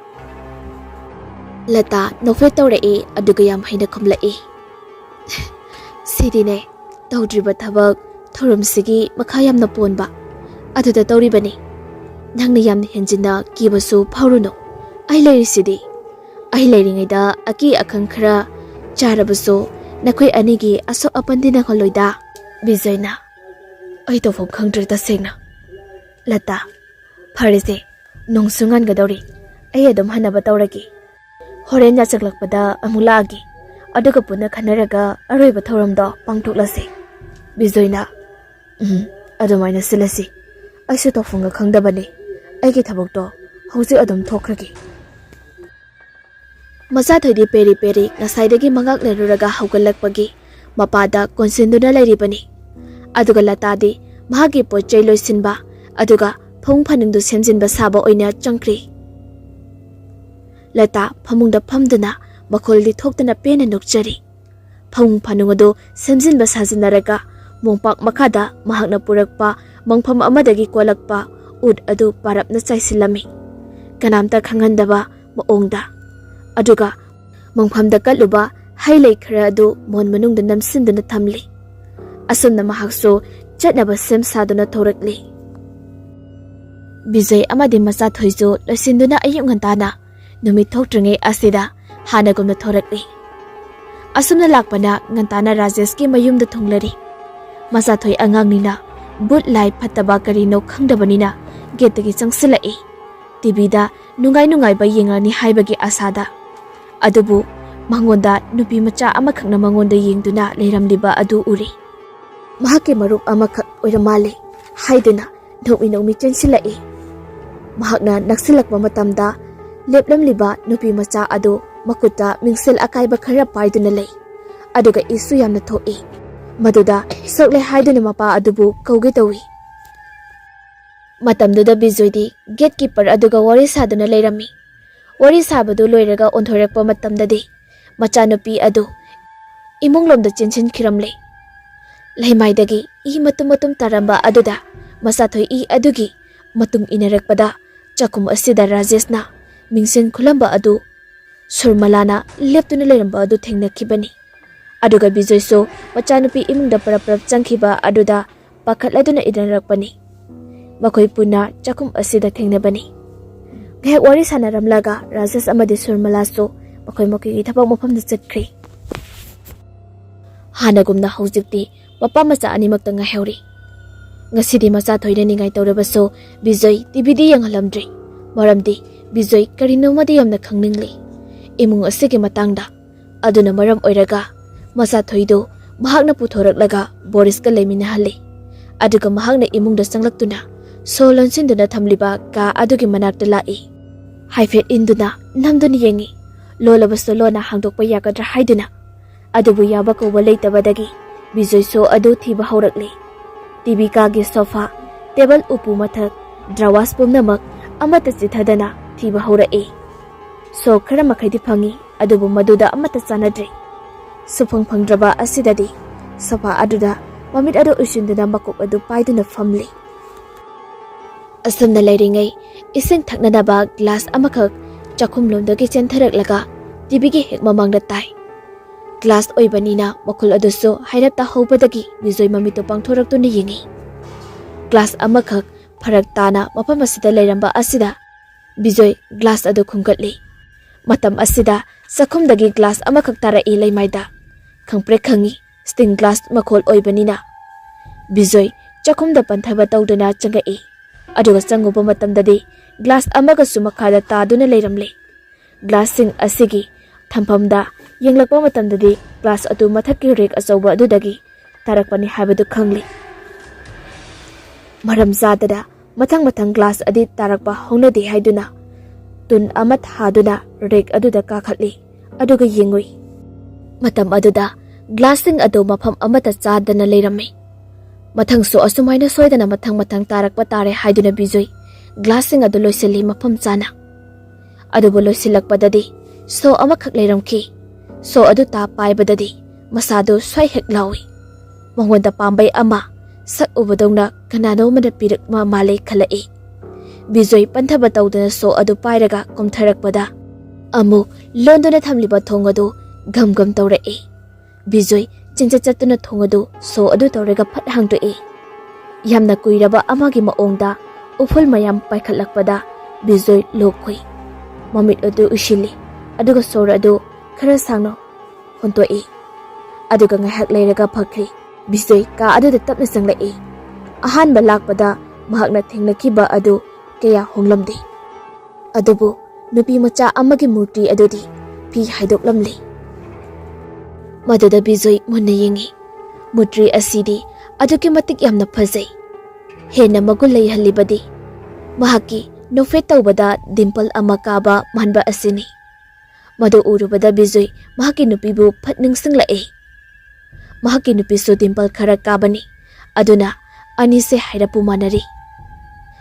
ꯂꯇꯥ ꯅꯣꯛꯐꯦꯠ ꯇꯧꯔꯛꯏ ꯑꯗꯨꯒ ꯌꯥꯝ ꯍꯩꯅ ꯈꯨꯝꯂꯛꯏ ꯁꯤꯗꯤꯅꯦ ꯇꯧꯗ꯭ꯔꯤꯕ ꯊꯕꯛ ꯊꯧꯔꯝꯁꯤꯒꯤ ꯃꯈꯥ ꯌꯥꯝꯅ ꯄꯣꯟꯕ ꯑꯗꯨꯗ ꯇꯧꯔꯤꯕꯅꯤ ꯅꯪꯅ ꯌꯥꯝꯅ ꯍꯦꯟꯖꯤꯟꯅ ꯀꯤꯕꯁꯨ ꯐꯥꯎꯔꯨꯅꯨ ꯑꯩ ꯂꯩꯔꯤꯁꯤꯗꯤ ꯑꯩ ꯂꯩꯔꯤꯉꯩꯗ ꯑꯀꯤ ꯑꯈꯪ ꯈꯔ ꯆꯥꯔꯕꯁꯨ ꯅꯈꯣꯏ ꯑꯅꯤꯒꯤ ꯑꯁꯣꯛ ꯑꯄꯟꯗꯤ ꯅꯪꯍꯜꯂꯣꯏꯗ ꯕꯤꯖꯣꯏꯅ ꯑꯩ ꯇꯧꯐꯝ ꯈꯪꯗ꯭ꯔꯦ ꯇꯁꯦꯡꯅ ꯂꯇꯥ ꯐꯔꯦꯁꯦ ꯅꯣꯡꯁꯨ ꯉꯥꯟꯒꯗꯧꯔꯤ ꯑꯩ ꯑꯗꯨꯝ ꯍꯟꯅꯕ ꯇꯧꯔꯒꯦ ꯍꯣꯔꯦꯟ ꯌꯥꯆꯛꯂꯛꯄꯗ ꯑꯃꯨꯛ ꯂꯥꯛꯑꯒꯦ ꯑꯗꯨꯒ ꯄꯨꯟꯅ ꯈꯟꯅꯔꯒ ꯑꯔꯣꯏꯕ ꯊꯧꯔꯝꯗꯣ ꯄꯥꯡꯊꯣꯛꯂꯁꯤ ꯕꯤꯖꯣꯏꯅ ꯑꯗꯨꯃꯥꯏꯅ ꯁꯤꯜꯂꯁꯤ ꯑꯩꯁꯨ ꯇꯧꯐꯝꯒ ꯈꯪꯗꯕꯅꯤ ꯑꯩꯒꯤ ꯊꯕꯛꯇꯣ ꯍꯧꯖꯤꯛ ꯑꯗꯨꯝ ꯊꯣꯛꯈ꯭ꯔꯒꯦ ꯃꯆꯥꯊꯣꯏꯗꯤ ꯄꯦꯔꯤ ꯄꯦꯔꯤ ꯉꯁꯥꯏꯗꯒꯤ ꯃꯉꯥꯛꯅꯔꯨꯔꯒ ꯍꯧꯒꯠꯂꯛꯄꯒꯤ ꯃꯄꯥꯗ ꯀꯣꯟꯁꯤꯟꯗꯨꯅ ꯂꯩꯔꯤꯕꯅꯤ ꯑꯗꯨꯒ ꯂꯇꯥꯗꯤ ꯃꯍꯥꯛꯀꯤ ꯄꯣꯠ ꯆꯩ ꯂꯣꯏꯁꯤꯟꯕ ꯑꯗꯨꯒ ꯐꯃꯨꯡ ꯐꯥꯅꯨꯡꯗꯨ ꯁꯦꯝꯖꯤꯟꯕ ꯁꯥꯕ ꯑꯣꯏꯅ ꯆꯪꯈ꯭ꯔꯤ ꯂꯇꯥ ꯐꯃꯨꯡꯗ ꯐꯝꯗꯨꯅ ꯃꯈꯣꯜꯗꯤ ꯊꯣꯛꯇꯅ ꯄꯦꯟꯅ ꯅꯣꯛꯆꯔꯤ ꯐꯃꯨꯡ ꯐꯥꯅꯨꯡ ꯑꯗꯨ ꯁꯦꯝꯖꯤꯟꯕ ꯁꯥꯖꯤꯟꯅꯔꯒ ꯃꯣꯝꯄꯥꯛ ꯃꯈꯥꯗ ꯃꯍꯥꯛꯅ ꯄꯨꯔꯛꯄ ꯃꯪꯐꯝ ꯑꯃꯗꯒꯤ ꯀꯣꯜꯂꯛꯄ ꯎꯠ ꯑꯗꯨ ꯄꯥꯔꯞꯅ ꯆꯥꯏꯁꯤꯜꯂꯝꯃꯤ ꯀꯅꯥꯝꯇ ꯈꯪꯍꯟꯗꯕ ꯃꯑꯣꯡꯗ ꯑꯗꯨꯒ ꯃꯪꯐꯝꯗ ꯀꯠꯂꯨꯕ ꯍꯩ ꯂꯩ ꯈꯔ ꯑꯗꯨ ꯃꯣꯟ ꯃꯅꯨꯡꯗ ꯅꯝꯁꯤꯟꯗꯨꯅ ꯊꯝꯂꯤ ꯑꯁꯨꯝꯅ ꯃꯍꯥꯛꯁꯨ ꯆꯠꯅꯕ ꯁꯦꯝ ꯁꯥꯗꯨꯅ ꯊꯧꯔꯛꯂꯤ ꯕꯤꯖꯣꯏ ꯑꯃꯗꯤ ꯃꯆꯥꯊꯣꯏꯁꯨ ꯂꯣꯏꯁꯤꯟꯗꯨꯅ ꯑꯌꯨꯛ ꯉꯟꯇꯥꯅ ꯅꯨꯃꯤꯠ ꯊꯣꯛꯇ꯭ꯔꯤꯉꯩ ꯑꯁꯤꯗ ꯍꯥꯟꯅꯒꯨꯝꯅ ꯊꯧꯔꯛꯂꯤ ꯑꯁꯨꯝꯅ ꯂꯥꯛꯄꯅ ꯉꯟꯇꯥꯅ ꯔꯥꯖꯦꯁꯀꯤ ꯃꯌꯨꯝꯗ ꯊꯨꯡꯂꯔꯤ ꯃꯆꯥꯊꯣꯏ ꯑꯉꯥꯡꯅꯤꯅ ꯕꯨꯠ ꯂꯥꯏ ꯐꯠꯇꯕ ꯀꯔꯤꯅꯣ ꯈꯪꯗꯕꯅꯤꯅ ꯒꯦꯠꯇꯒꯤ ꯆꯪꯁꯤꯜꯂꯛꯏ ꯇꯤꯚꯤꯗ ꯅꯨꯡꯉꯥꯏꯕ ꯌꯦꯡꯂꯅꯤ ꯍꯥꯏꯕꯒꯤ ꯑꯁꯥꯗ ꯑꯗꯨꯕꯨ ꯃꯉꯣꯟꯗ ꯅꯨꯄꯤ ꯃꯆꯥ ꯑꯃꯈꯛꯅ ꯃꯉꯣꯟꯗ ꯌꯦꯡꯗꯨꯅ ꯂꯩꯔꯝꯂꯤꯕ ꯑꯗꯨ ꯎꯔꯤ ꯃꯍꯥꯛꯀꯤ ꯃꯔꯨꯞ ꯑꯃꯈꯛ ꯑꯣꯏꯔ ꯃꯥꯜꯂꯤ ꯍꯥꯏꯗꯨꯅ ꯅꯣꯛꯃꯤ ꯆꯦꯟꯁꯤꯜꯂꯛꯏ ꯃꯍꯥꯛꯅ ꯅꯛꯁꯤꯜꯂꯛꯄ ꯃꯇꯝꯗ ꯂꯦꯞꯂꯝꯂꯤꯕ ꯅꯨꯄꯤ ꯃꯆꯥ ꯑꯗꯨ ꯃꯈꯨꯠꯇ ꯃꯤꯡꯁꯦꯜ ꯑꯀꯥꯏꯕ ꯈꯔ ꯄꯥꯏꯗꯨꯅ ꯂꯩ ꯑꯗꯨꯒ ꯏꯁꯨ ꯌꯥꯝꯅ ꯊꯣꯛꯏ ꯃꯗꯨꯗ ꯁꯣꯛꯂꯦ ꯍꯥꯏꯗꯨꯅ ꯃꯄꯥ ꯑꯗꯨꯕꯨ ꯀꯧꯒꯦ ꯇꯧꯏ ꯃꯇꯝꯗꯨꯗ ꯕꯤꯖꯣꯏꯗꯤ ꯒꯦꯠ ꯀꯤꯄꯔ ꯑꯗꯨꯒ ꯋꯥꯔꯤ ꯁꯥꯗꯨꯅ ꯂꯩꯔꯝꯃꯤ ꯋꯥꯔꯤ ꯁꯥꯕꯗꯨ ꯂꯣꯏꯔꯒ ꯑꯣꯟꯊꯣꯔꯛꯄ ꯃꯇꯝꯗꯗꯤ ꯃꯆꯥꯅꯨꯄꯤ ꯑꯗꯨ ꯏꯃꯨꯡꯂꯣꯝꯗ ꯆꯦꯟꯁꯤꯟꯈꯤꯔꯝꯂꯦ ꯂꯩꯃꯥꯏꯗꯒꯤ ꯏ ꯃꯇꯨꯝ ꯇꯥꯔꯝꯕ ꯑꯗꯨꯗ ꯃꯆꯥꯊꯣꯏ ꯏ ꯑꯗꯨꯒꯤ ꯃꯇꯨꯡ ꯏꯟꯅꯔꯛꯄꯗ ꯆꯥꯛꯈꯨꯝ ꯑꯁꯤꯗ ꯔꯥꯖꯦꯁꯅ ꯃꯤꯡꯁꯦꯟ ꯈꯨꯜꯂꯝꯕ ꯑꯗꯨ ꯁꯨꯔꯃꯂꯥꯅ ꯂꯦꯞꯇꯨꯅ ꯂꯩꯔꯝꯕ ꯑꯗꯨ ꯊꯦꯡꯅꯈꯤꯕꯅꯤ ꯑꯗꯨꯒ ꯕꯤꯖꯣꯏꯁꯨ ꯃꯆꯥꯅꯨꯄꯤ ꯏꯃꯨꯡꯗ ꯄꯔꯞ ꯆꯪꯈꯤꯕ ꯑꯗꯨꯗ ꯄꯥꯈꯠꯂꯗꯨꯅ ꯏꯟꯅꯔꯛꯄꯅꯤ ꯃꯈꯣꯏ ꯄꯨꯟꯅ ꯆꯥꯛꯈꯨꯝ ꯑꯁꯤꯗ ꯊꯦꯡꯅꯕꯅꯤ ꯉꯥꯏꯍꯥꯛ ꯋꯥꯔꯤ ꯁꯥꯟꯅꯔꯝꯂꯒ ꯔꯥꯖꯦꯁ ꯑꯃꯗꯤ ꯁꯨꯔꯃꯂꯥꯁꯨ ꯃꯈꯣꯏꯒꯤ ꯊꯕꯛ ꯃꯐꯝꯗ ꯆꯠꯈ꯭ꯔꯤ ꯍꯥꯟꯅꯒꯨꯝꯅ ꯍꯧꯖꯤꯛꯇꯤ ꯃꯄꯥ ꯃꯆꯥ ꯑꯅꯤꯃꯛꯇ ꯉꯥꯏꯍꯧꯔꯤ ꯉꯁꯤꯗꯤ ꯃꯆꯥꯊꯣꯏꯅ ꯅꯤꯡꯉꯥꯏ ꯇꯧꯔꯕꯁꯨ ꯕꯤꯖꯣꯏ ꯇꯤꯚꯤꯗꯤ ꯌꯦꯡꯍꯜꯂꯝꯗ꯭ꯔꯤ ꯃꯔꯝꯗꯤ ꯕꯤꯖꯣꯏ ꯀꯔꯤꯅꯣꯃꯗꯤ ꯌꯥꯝꯅ ꯈꯪꯅꯤꯡꯂꯤ ꯏꯃꯨꯡ ꯑꯁꯤꯒꯤ ꯃꯇꯥꯡꯗ ꯑꯗꯨꯅ ꯃꯔꯝ ꯑꯣꯏꯔꯒ ꯃꯆꯥꯊꯣꯏꯗꯨ ꯃꯍꯥꯛꯅ ꯄꯨꯊꯣꯔꯛꯂꯒ ꯕꯣꯔꯤꯁꯀ ꯂꯩꯃꯤꯟꯅꯍꯜꯂꯤ ꯑꯗꯨꯒ ꯃꯍꯥꯛꯅ ꯏꯃꯨꯡꯗ ꯆꯪꯂꯛꯇꯨꯅ ꯁꯣ ꯂꯣꯟꯁꯤꯟꯗꯨꯅ ꯊꯝꯂꯤꯕ ꯀꯥ ꯑꯗꯨꯒꯤ ꯃꯅꯥꯛꯇ ꯂꯥꯛꯏ ꯍꯥꯏꯐꯦꯠ ꯏꯟꯗꯨꯅ ꯅꯝꯗꯨꯅ ꯌꯦꯡꯉꯤ ꯂꯣꯜꯂꯕꯁꯨ ꯂꯣꯟꯅ ꯍꯥꯡꯗꯣꯛꯄ ꯌꯥꯒꯗ꯭ꯔꯥ ꯍꯥꯏꯗꯨꯅ ꯑꯗꯨꯕꯨ ꯌꯥꯕ ꯀꯧꯕ ꯂꯩꯇꯕꯗꯒꯤ ꯕꯤꯖꯣꯏ ꯁꯣ ꯑꯗꯨ ꯊꯤꯕ ꯍꯧꯔꯛꯂꯤ ꯇꯤꯚꯤ ꯀꯥꯒꯤ ꯁꯣꯐꯥ ꯇꯦꯕꯜ ꯎꯄꯨ ꯃꯊꯛ ꯗ꯭ꯔꯋꯥꯁ ꯄꯨꯝꯅꯃꯛ ꯑꯃꯠꯇ ꯆꯤꯊꯗꯅ ꯊꯤꯕ ꯍꯧꯔꯛꯏ ꯁꯣ ꯈꯔ ꯃꯈꯩꯗꯤ ꯐꯪꯏ ꯑꯗꯨꯕꯨ ꯃꯗꯨꯗ ꯑꯃꯠꯇ ꯆꯥꯟꯅꯗ꯭ꯔꯤ ꯁꯨꯐꯪ ꯐꯪꯗ꯭ꯔꯕ ꯑꯁꯤꯗꯗꯤ ꯁꯣꯐꯥ ꯑꯗꯨꯗ ꯃꯃꯤꯠ ꯑꯗꯨ ꯎꯏꯁꯤꯟꯗꯨꯅ ꯃꯀꯣꯛ ꯑꯗꯨ ꯄꯥꯏꯗꯨꯅ ꯐꯝꯂꯤ ꯑꯁꯨꯝꯅ ꯂꯩꯔꯤꯉꯩ ꯏꯁꯤꯡ ꯊꯛꯅꯅꯕ ꯒ꯭ꯂꯥꯁ ꯑꯃꯈꯛ ꯆꯥꯛꯈꯨꯝꯂꯣꯝꯗꯒꯤ ꯆꯦꯟꯊꯔꯛꯂꯒ ꯇꯤꯚꯤꯒꯤ ꯍꯦꯛ ꯃꯃꯥꯡꯗ ꯇꯥꯏ ꯒ꯭ꯂꯥꯁ ꯑꯣꯏꯕꯅꯤꯅ ꯃꯈꯨꯜ ꯑꯗꯨꯁꯨ ꯍꯥꯏꯔꯞ ꯇꯥꯍꯧꯕꯗꯒꯤ ꯕꯤꯖꯣꯏ ꯃꯃꯤꯠꯇꯨ ꯄꯥꯡꯊꯣꯔꯛꯇꯨꯅ ꯌꯦꯡꯉꯤ ꯒ꯭ꯂꯥꯁ ꯑꯃꯈꯛ ꯐꯔꯛ ꯇꯥꯅ ꯃꯐꯝ ꯑꯁꯤꯗ ꯂꯩꯔꯝꯕ ꯑꯁꯤꯗ ꯕꯤꯖꯣꯏ ꯒ꯭ꯂꯥꯁ ꯑꯗꯨ ꯈꯨꯝꯒꯠꯂꯤ ꯃꯇꯝ ꯑꯁꯤꯗ ꯆꯥꯛꯈꯨꯝꯗꯒꯤ ꯒ꯭ꯂꯥꯁ ꯑꯃꯈꯛ ꯇꯥꯔꯛꯏ ꯂꯩꯃꯥꯏꯗ ꯈꯪꯄ꯭ꯔꯦꯛ ꯈꯪꯉꯤ ꯁ꯭ꯇꯤꯡ ꯒ꯭ꯂꯥꯁ ꯃꯈꯣꯜ ꯑꯣꯏꯕꯅꯤꯅ ꯕꯤꯖꯣꯏ ꯆꯥꯛꯈꯨꯝꯗ ꯄꯟꯊꯕ ꯇꯧꯗꯨꯅ ꯆꯪꯉꯛꯏ ꯑꯗꯨꯒ ꯆꯪꯉꯨꯕ ꯃꯇꯝꯗꯗꯤ ꯒ꯭ꯂꯥꯁ ꯑꯃꯒꯁꯨ ꯃꯈꯥꯗ ꯇꯥꯗꯨꯅ ꯂꯩꯔꯝꯂꯦ ꯒ꯭ꯂꯥꯁꯁꯤꯡ ꯑꯁꯤꯒꯤ ꯊꯝꯐꯝꯗ ꯌꯦꯡꯂꯛꯄ ꯃꯇꯝꯗꯗꯤ ꯒ꯭ꯂꯥꯁ ꯑꯗꯨ ꯃꯊꯛꯀꯤ ꯔꯦꯛ ꯑꯆꯧꯕ ꯑꯗꯨꯗꯒꯤ ꯇꯥꯔꯛꯄꯅꯤ ꯍꯥꯏꯕꯗꯨ ꯈꯪꯂꯤ ꯃꯔꯝ ꯆꯥꯗꯅ ꯃꯊꯪ ꯒ꯭ꯂꯥꯁ ꯑꯗꯤ ꯇꯥꯔꯛꯄ ꯍꯧꯅꯗꯦ ꯍꯥꯏꯗꯨꯅ ꯇꯨꯟ ꯑꯃ ꯊꯥꯗꯨꯅ ꯔꯦꯛ ꯑꯗꯨꯗ ꯀꯥꯈꯠꯂꯤ ꯑꯗꯨꯒ ꯌꯦꯡꯉꯨꯏ꯫ ꯃꯇꯝ ꯑꯗꯨꯗ ꯒ꯭ꯂꯥꯁꯁꯤꯡ ꯑꯗꯨ ꯃꯐꯝ ꯑꯃꯠꯇ ꯆꯥꯗꯅ ꯂꯩꯔꯝꯃꯤ꯫ ꯃꯊꯪꯁꯨ ꯑꯁꯨꯃꯥꯏꯅ ꯁꯣꯏꯗꯅ ꯃꯊꯪ ꯇꯥꯔꯛꯄ ꯇꯥꯔꯦ ꯍꯥꯏꯗꯨꯅ ꯕꯤꯖꯣꯏ ꯒ꯭ꯂꯥꯁꯁꯤꯡ ꯑꯗꯨ ꯂꯣꯏꯁꯤꯜꯂꯤ ꯃꯐꯝ ꯆꯥꯅ꯫ ꯑꯗꯨꯕꯨ ꯂꯣꯏꯁꯤꯜꯂꯛꯄꯗꯗꯤ ꯁꯣ ꯑꯃꯈꯛ ꯂꯩꯔꯝꯈꯤ꯫ ꯁꯣ ꯑꯗꯨ ꯇꯥ ꯄꯥꯏꯕꯗꯗꯤ ꯃꯁꯥꯗꯨ ꯁ꯭ꯋꯥꯏ ꯍꯦꯛ ꯂꯥꯎꯏ꯫ ꯃꯉꯣꯟꯗ ꯄꯥꯝꯕꯩ ꯑꯃ ꯁꯛ ꯎꯕꯗꯧꯅ ꯀꯅꯥꯅꯣꯃꯅ ꯄꯤꯔꯛꯄ ꯃꯥꯜꯂꯦ ꯈꯜꯂꯛꯏ꯫ ꯕꯤꯖꯣꯏ ꯄꯟꯊꯕ ꯇꯧꯗꯨꯅ ꯁꯣ ꯑꯗꯨ ꯄꯥꯏꯔꯒ ꯀꯨꯝꯊꯔꯛꯄꯗ ꯑꯃꯨꯛ ꯂꯣꯟꯗꯨꯅ ꯊꯝꯂꯤꯕ ꯊꯣꯡ ꯑꯗꯨ ꯘꯝ ꯘꯝ ꯇꯧꯔꯛꯏ꯫ ꯕꯤꯖꯣꯏ ꯆꯤꯟꯆꯠ ꯆꯠꯇꯨꯅ ꯊꯣꯡ ꯑꯗꯨ ꯁꯣ ꯑꯗꯨ ꯇꯧꯔꯒ ꯐꯠ ꯍꯥꯡꯗꯣꯛꯏ꯫ ꯌꯥꯝꯅ ꯀꯨꯏꯔꯕ ꯑꯃꯒꯤ ꯃꯑꯣꯡꯗ ꯎꯐꯨꯜ ꯃꯌꯥꯝ ꯄꯥꯏꯈꯠꯂꯛꯄꯗ ꯕꯤꯖꯣꯏ ꯂꯣꯛ ꯈꯨꯏ꯫ ꯃꯃꯤꯠ ꯑꯗꯨ ꯎꯏꯁꯤꯜꯂꯤ ꯑꯗꯨꯒ ꯁꯣꯔ ꯑꯗꯨ ꯈꯔ ꯁꯥꯡꯅ ꯍꯣꯟꯇꯣꯛꯏ꯫ ꯑꯗꯨꯒ ꯉꯥꯏꯍꯥꯛ ꯂꯩꯔꯒ ꯐꯈ꯭ꯔꯤ꯫ ꯕꯤꯖꯣꯏ ꯀꯥ ꯑꯗꯨꯗ ꯇꯞꯅ ꯆꯪꯂꯛꯏ꯫ ꯑꯍꯥꯟꯕ ꯂꯥꯛꯄꯗ ꯃꯍꯥꯛꯅ ꯊꯦꯡꯅꯈꯤꯕ ꯑꯗꯨ ꯀꯌꯥ ꯍꯣꯡꯂꯝꯗꯦ꯫ ꯑꯗꯨꯕꯨ ꯅꯨꯄꯤ ꯃꯆꯥ ꯑꯃꯒꯤ ꯃꯨꯔꯇꯤ ꯑꯗꯨꯗꯤ ꯐꯤ ꯍꯥꯏꯗꯣꯛꯂꯝꯂꯤ꯫ ꯃꯗꯨꯗ ꯕꯤꯖꯣꯏ ꯃꯨꯟꯅ ꯌꯦꯡꯉꯤ꯫ ꯃꯨꯔꯇꯤ ꯑꯁꯤꯗꯤ ꯑꯗꯨꯛꯀꯤ ꯃꯇꯤꯛ ꯌꯥꯝꯅ ꯐꯖꯩ꯫ ꯍꯦꯟꯅ ꯃꯒꯨꯟ ꯂꯩꯍꯜꯂꯤꯕꯗꯤ ꯃꯍꯥꯛꯀꯤ ꯅꯣꯛꯐꯦꯠ ꯇꯧꯕꯗ ꯗꯤꯝꯄꯜ ꯑꯃ ꯀꯥꯕ ꯃꯥꯟꯕ ꯑꯁꯤꯅꯤ꯫ ꯃꯗꯨ ꯎꯔꯨꯕꯗ ꯕꯤꯖꯣꯏ ꯃꯍꯥꯛꯀꯤ ꯅꯨꯄꯤꯕꯨ ꯐꯠ ꯅꯤꯡꯁꯤꯡꯂꯛꯏ꯫ ꯃꯍꯥꯛꯀꯤ ꯅꯨꯄꯤꯁꯨ ꯗꯤꯝꯄꯜ ꯈꯔ ꯀꯥꯕꯅꯤ ꯑꯗꯨꯅ ꯑꯅꯤꯁꯦ ꯍꯥꯏꯔꯞꯄꯨ ꯃꯥꯟꯅꯔꯤ꯫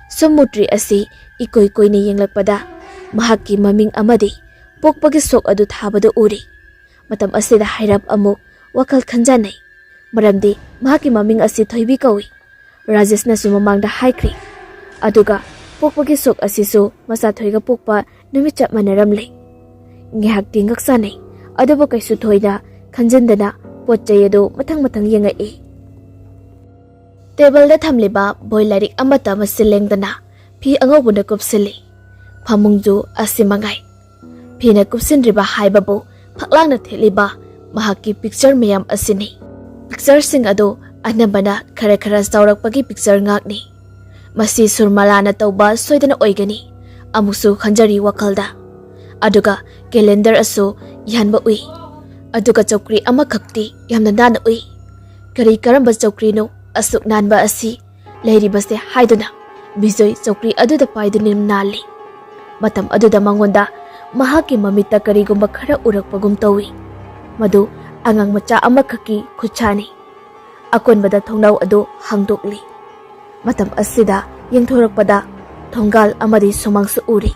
ꯁꯨꯝ ꯃꯨꯔꯇꯤ ꯑꯁꯤ ꯏꯀꯣꯏ ꯀꯣꯏꯅ ꯌꯦꯡꯂꯛꯄꯗ ꯃꯍꯥꯛꯀꯤ ꯃꯃꯤꯡ ꯑꯃꯗꯤ ꯄꯣꯛꯄꯒꯤ ꯁꯣꯛ ꯑꯗꯨ ꯊꯥꯕꯗꯨ ꯎꯔꯤ꯫ ꯃꯇꯝ ꯑꯁꯤꯗ ꯍꯥꯏꯔꯞ ꯑꯃꯨꯛ ꯋꯥꯈꯜ ꯈꯟꯖꯥꯟꯅꯩ꯫ ꯃꯔꯝꯗꯤ ꯃꯍꯥꯛꯀꯤ ꯃꯃꯤꯡ ꯑꯁꯤ ꯊꯣꯏꯕꯤ ꯀꯧꯏ꯫ ꯔꯥꯖꯦꯁꯅꯁꯨ ꯃꯃꯥꯡꯗ ꯍꯥꯏꯈ꯭ꯔꯤ꯫ ꯑꯗꯨꯒ ꯄꯣꯛꯄꯒꯤ ꯁꯣꯛ ꯑꯁꯤꯁꯨ ꯃꯆꯥꯊꯣꯏꯒ ꯄꯣꯛꯄ ꯅꯨꯃꯤꯠ ꯆꯞ ꯃꯥꯟꯅꯔꯝꯂꯦ꯫ ꯉꯥꯏꯍꯥꯛꯇꯤ ꯉꯛ ꯆꯥꯟꯅꯩ ꯑꯗꯨꯕꯨ ꯀꯩꯁꯨ ꯊꯣꯏꯅ ꯈꯟꯖꯤꯟꯗꯅ ꯄꯣꯠ ꯆꯩ ꯑꯗꯨ ꯃꯊꯪ ꯌꯦꯡꯉꯛꯏ꯫ ꯇꯦꯕꯜꯗ ꯊꯝꯂꯤꯕ ꯕꯣꯏ ꯂꯥꯏꯔꯤꯛ ꯑꯃꯠꯇ ꯃꯁꯤꯟ ꯂꯦꯡꯗꯅ ꯐꯤ ꯑꯉꯧꯕꯅ ꯀꯨꯞꯁꯤꯜꯂꯤ꯫ ꯐꯃꯨꯡꯖꯨ ꯑꯁꯤ ꯃꯉꯥꯏ꯫ ꯐꯤꯅ ꯀꯨꯞꯁꯤꯟꯗ꯭ꯔꯤꯕ ꯍꯥꯏꯕꯕꯨ ꯐꯛꯂꯥꯡꯅ ꯊꯦꯠꯂꯤꯕ ꯃꯍꯥꯛꯀꯤ ꯄꯤꯛꯆꯔ ꯃꯌꯥꯝ ꯑꯁꯤꯅꯤ꯫ ꯄꯤꯛꯆꯔꯁꯤꯡ ꯑꯗꯨ ꯑꯅꯝꯕꯅ ꯈꯔ ꯆꯥꯎꯔꯛꯄꯒꯤ ꯄꯤꯛꯆꯔ ꯉꯥꯛꯅꯤ꯫ ꯃꯁꯤ ꯁꯨꯔꯃꯥꯂꯥꯅ ꯇꯧꯕ ꯁꯣꯏꯗꯅ ꯑꯣꯏꯒꯅꯤ ꯑꯃꯨꯛꯁꯨ ꯈꯟꯖꯔꯤ ꯋꯥꯈꯜꯗ꯫ ꯑꯗꯨꯒ ꯀꯦꯂꯦꯟꯗꯔ ꯑꯁꯨ ꯌꯥꯟꯕ ꯎꯏ꯫ ꯑꯗꯨꯒ ꯆꯧꯀ꯭ꯔꯤ ꯑꯃꯈꯛꯇꯤ ꯌꯥꯝꯅ ꯅꯥꯟꯅ ꯎꯏ꯫ ꯀꯔꯝꯕ ꯆꯧꯀ꯭ꯔꯤꯅꯣ ꯑꯁꯨꯛ ꯅꯥꯟꯕ ꯑꯁꯤ ꯂꯩꯔꯤꯕꯁꯦ ꯍꯥꯏꯗꯨꯅ ꯕꯤꯖꯣꯏ ꯆꯧꯀ꯭ꯔꯤ ꯑꯗꯨꯗ ꯄꯥꯏꯗꯨꯅ ꯅꯥꯜꯂꯤ꯫ ꯃꯇꯝ ꯑꯗꯨꯗ ꯃꯉꯣꯟꯗ ꯃꯍꯥꯛꯀꯤ ꯃꯃꯤꯠꯇ ꯀꯔꯤꯒꯨꯝꯕ ꯈꯔ ꯎꯔꯛꯄꯒꯨꯝ ꯇꯧꯏ꯫ ꯃꯗꯨ ꯑꯉꯥꯡ ꯃꯆꯥ ꯑꯃꯈꯛꯀꯤ ꯈꯨꯠꯁꯥꯅꯤ꯫ ꯑꯀꯣꯟꯕꯗ ꯊꯣꯡꯅꯥꯎ ꯑꯗꯨ ꯍꯥꯡꯗꯣꯛꯂꯤ꯫ ꯃꯇꯝ ꯑꯁꯤꯗ ꯌꯦꯡꯊꯣꯔꯛꯄꯗ ꯊꯣꯡꯒꯥꯜ ꯑꯃꯗꯤ ꯁꯨꯃꯥꯡꯁꯨ ꯎꯔꯤ꯫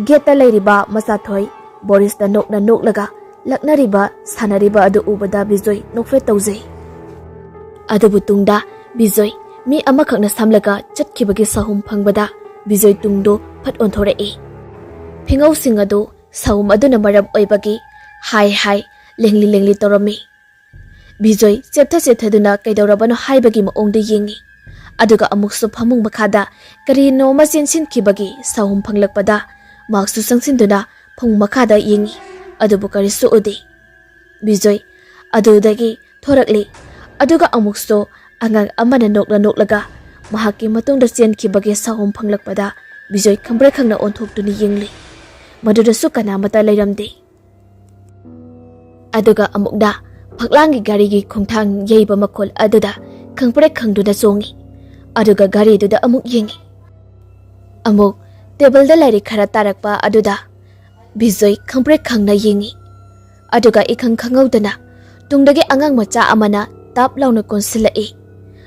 ꯒꯦꯠꯇ ꯂꯩꯔꯤꯕ ꯃꯆꯥꯊꯣꯏ ꯕꯣꯔꯤꯁꯇ ꯅꯣꯛꯂꯒ ꯂꯛꯅꯔꯤꯕ ꯁꯥꯟꯅꯔꯤꯕ ꯑꯗꯨ ꯎꯕꯗ ꯕꯤꯖꯣꯏ ꯅꯣꯛꯐꯦꯠ ꯇꯧꯖꯩ꯫ ꯑꯗꯨꯕꯨ ꯇꯨꯡꯗ ꯕꯤꯖꯣꯏ ꯃꯤ ꯑꯃꯈꯛꯅ ꯁꯝꯂꯒ ꯆꯠꯈꯤꯕꯒꯤ ꯁꯍꯨꯝ ꯐꯪꯕꯗ ꯕꯤꯖꯣꯏ ꯇꯨꯡꯗꯨ ꯐꯠ ꯑꯣꯟꯊꯣꯔꯛꯏ꯫ ꯐꯤꯉꯧꯁꯤꯡ ꯑꯗꯨ ꯁꯍꯨꯝ ꯑꯗꯨꯅ ꯃꯔꯝ ꯑꯣꯏꯕꯒꯤ ꯍꯥꯏ ꯂꯦꯡꯂꯤ ꯇꯧꯔꯝꯃꯤ꯫ ꯕꯤꯖꯣꯏ ꯆꯦꯞꯊꯗꯨꯅ ꯀꯩꯗꯧꯔꯕꯅꯣ ꯍꯥꯏꯕꯒꯤ ꯃꯑꯣꯡꯗ ꯌꯦꯡꯉꯤ꯫ ꯑꯗꯨꯒ ꯑꯃꯨꯛꯁꯨ ꯐꯃꯨꯡ ꯃꯈꯥꯗ ꯀꯔꯤꯅꯣꯃ ꯆꯦꯟꯁꯤꯟꯈꯤꯕꯒꯤ ꯁꯍꯨꯝ ꯐꯪꯂꯛꯄꯗ ꯃꯍꯥꯛꯁꯨ ꯆꯪꯁꯤꯟꯗꯨꯅ ꯐꯃꯨꯡ ꯃꯈꯥꯗ ꯌꯦꯡꯉꯤ꯫ ꯑꯗꯨꯕꯨ ꯀꯔꯤꯁꯨ ꯎꯗꯦ꯫ ꯕꯤꯖꯣꯏ ꯑꯗꯨꯗꯒꯤ ꯊꯣꯔꯛꯂꯤ꯫ ꯑꯗꯨꯒ ꯑꯃꯨꯛꯁꯨ ꯑꯉꯥꯡ ꯑꯃꯅ ꯅꯣꯛꯂꯒ ꯃꯍꯥꯛꯀꯤ ꯃꯇꯨꯡꯗ ꯆꯦꯟꯈꯤꯕꯒꯤ ꯁꯍꯨꯝ ꯐꯪꯂꯛꯄꯗ ꯕꯤꯖꯣꯏ ꯈꯪꯄ꯭ꯔꯦꯛ ꯈꯪꯅ ꯑꯣꯟꯊꯣꯛꯇꯨꯅ ꯌꯦꯡꯂꯤ꯫ ꯃꯗꯨꯗꯁꯨ ꯀꯅꯥꯃꯠꯇ ꯂꯩꯔꯝꯗꯦ꯫ ꯑꯗꯨꯒ ꯑꯃꯨꯛꯅ ꯐꯛꯂꯥꯡꯒꯤ ꯒꯥꯔꯤꯒꯤ ꯈꯣꯡꯊꯥꯡ ꯌꯩꯕ ꯃꯈꯣꯜ ꯑꯗꯨꯗ ꯈꯪꯄ꯭ꯔꯦꯛ ꯈꯪꯗꯨꯅ ꯆꯣꯡꯉꯤ꯫ ꯑꯗꯨꯒ ꯒꯥꯔꯤꯗꯨꯗ ꯑꯃꯨꯛ ꯌꯦꯡꯉꯤ꯫ ꯑꯃꯨꯛ ꯇꯦꯕꯜꯗ ꯂꯥꯏꯔꯤꯛ ꯈꯔ ꯇꯥꯔꯛꯄ ꯑꯗꯨꯗ ꯕꯤꯖꯣꯏ ꯈꯪꯄ꯭ꯔꯦꯛ ꯈꯪꯅ ꯌꯦꯡꯉꯤ꯫ ꯑꯗꯨꯒ ꯏꯈꯪ ꯈꯪꯍꯧꯗꯅ ꯇꯨꯡꯗꯒꯤ ꯑꯉꯥꯡ ꯃꯆꯥ ꯑꯃꯅ ꯇꯥꯞ ꯂꯥꯎꯅ ꯀꯣꯟꯁꯤꯜꯂꯛꯏ꯫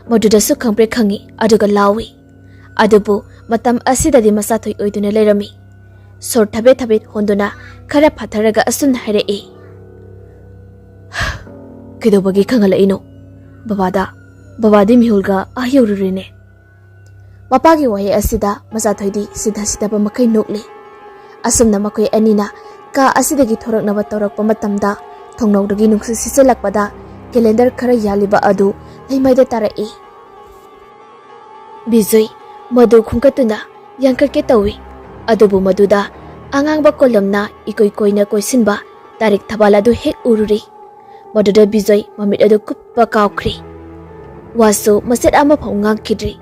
ꯃꯗꯨꯗꯁꯨ ꯈꯪꯄ꯭ꯔꯦꯛ ꯈꯪꯉꯤ ꯑꯗꯨꯒ ꯂꯥꯎꯏ꯫ ꯑꯗꯨꯕꯨ ꯃꯇꯝ ꯑꯁꯤꯗꯗꯤ ꯃꯆꯥꯊꯣꯏ ꯑꯣꯏꯗꯨꯅ ꯂꯩꯔꯝꯃꯤ꯫ ꯁꯣꯔ ꯊꯕꯦꯠ ꯍꯣꯟꯗꯨꯅ ꯈꯔ ꯐꯥꯊꯔꯒ ꯑꯁꯨꯝꯅ ꯍꯥꯏꯔꯛꯏ꯫ ꯀꯩꯗꯧꯕꯒꯤ ꯈꯪꯍꯜꯂꯛꯏꯅꯣ? ꯕꯕꯥꯗꯤ ꯃꯤꯍꯨꯜꯒ ꯌꯧꯔꯨꯔꯦꯅꯦ꯫ ꯃꯄꯥꯒꯤ ꯋꯥꯍꯩ ꯑꯁꯤꯗ ꯃꯆꯥꯊꯣꯏꯗꯤ ꯁꯤꯗꯕ ꯃꯈꯩ ꯅꯣꯛꯂꯤ꯫ ꯑꯁꯨꯝꯅ ꯃꯈꯣꯏ ꯑꯅꯤꯅ ꯀꯥ ꯑꯁꯤꯗꯒꯤ ꯊꯣꯔꯛꯅꯕ ꯇꯧꯔꯛꯄ ꯃꯇꯝꯗ ꯊꯣꯡꯅꯥꯎꯗꯒꯤ ꯅꯨꯡꯁꯤꯠ ꯁꯤꯠꯆꯤꯜꯂꯛꯄꯗ ꯀꯦꯂꯦꯟꯗꯔ ꯈꯔ ꯌꯥꯜꯂꯤꯕ ꯑꯗꯨ ꯂꯩꯃꯥꯏꯗ ꯇꯥꯔꯛꯏ꯫ ꯕꯤꯖꯣꯏ ꯃꯗꯨ ꯈꯨꯝꯀꯠꯇꯨꯅ ꯌꯥꯡꯈꯠꯀꯦ ꯇꯧꯏ꯫ ꯑꯗꯨꯕꯨ ꯃꯗꯨꯗ ꯑꯉꯥꯡꯕ ꯀꯣꯂꯝꯅ ꯏꯀꯣꯏ ꯀꯣꯏꯅ ꯀꯣꯏꯁꯤꯟꯕ ꯇꯥꯔꯤꯛ ꯊꯕꯥꯜ ꯑꯗꯨ ꯍꯦꯛ ꯎꯔꯨꯔꯤ꯫ ꯃꯗꯨꯗ ꯕꯤꯖꯣꯏ ꯃꯃꯤꯠ ꯑꯗꯨ ꯀꯨꯞꯄ ꯀꯥꯎꯈ꯭ꯔꯤ꯫ ꯋꯥꯁꯨ ꯃꯆꯦꯠ ꯑꯃꯐꯥꯎ ꯉꯥꯡꯈꯤꯗ꯭ꯔꯤ꯫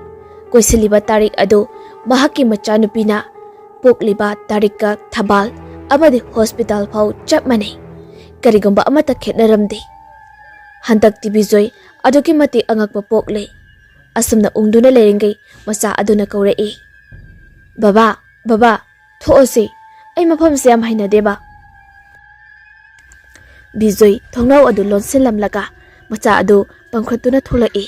ꯀꯣꯏꯁꯤꯜꯂꯤꯕ ꯇꯥꯔꯤꯛ ꯑꯗꯨ ꯃꯍꯥꯛꯀꯤ ꯃꯆꯥꯅꯨꯄꯤꯅ ꯄꯣꯛꯂꯤꯕ ꯇꯥꯔꯤꯛꯀ ꯊꯕꯥꯜ ꯑꯃꯗꯤ ꯍꯣꯁꯄꯤꯇꯥꯜ ꯐꯥꯎ ꯆꯞ ꯃꯥꯟꯅꯩ꯫ ꯀꯔꯤꯒꯨꯝꯕ ꯑꯃꯠꯇ ꯈꯦꯠꯅꯔꯝꯗꯦ꯫ ꯍꯟꯗꯛꯇꯤ ꯕꯤꯖꯣꯏ ꯑꯗꯨꯛꯀꯤ ꯃꯇꯤꯛ ꯑꯉꯛꯄ ꯄꯣꯛꯂꯦ꯫ ꯑꯁꯨꯝꯅ ꯎꯪꯗꯨꯅ ꯂꯩꯔꯤꯉꯩ ꯃꯆꯥ ꯑꯗꯨꯅ ꯀꯧꯔꯛꯏ꯫ ꯕꯕꯥ ꯊꯣꯛꯑꯁꯤ ꯑꯩ ꯃꯐꯝꯁꯦ ꯌꯥꯝ ꯍꯩꯅꯗꯦꯕ꯫ ꯕꯤꯖꯣꯏ ꯊꯣꯡꯅꯥꯎ ꯑꯗꯨ ꯂꯣꯟꯁꯤꯜꯂꯝꯂꯒ ꯃꯆꯥ ꯑꯗꯨ ꯄꯪꯈꯠꯇꯨꯅ ꯊꯣꯛꯂꯛꯏ꯫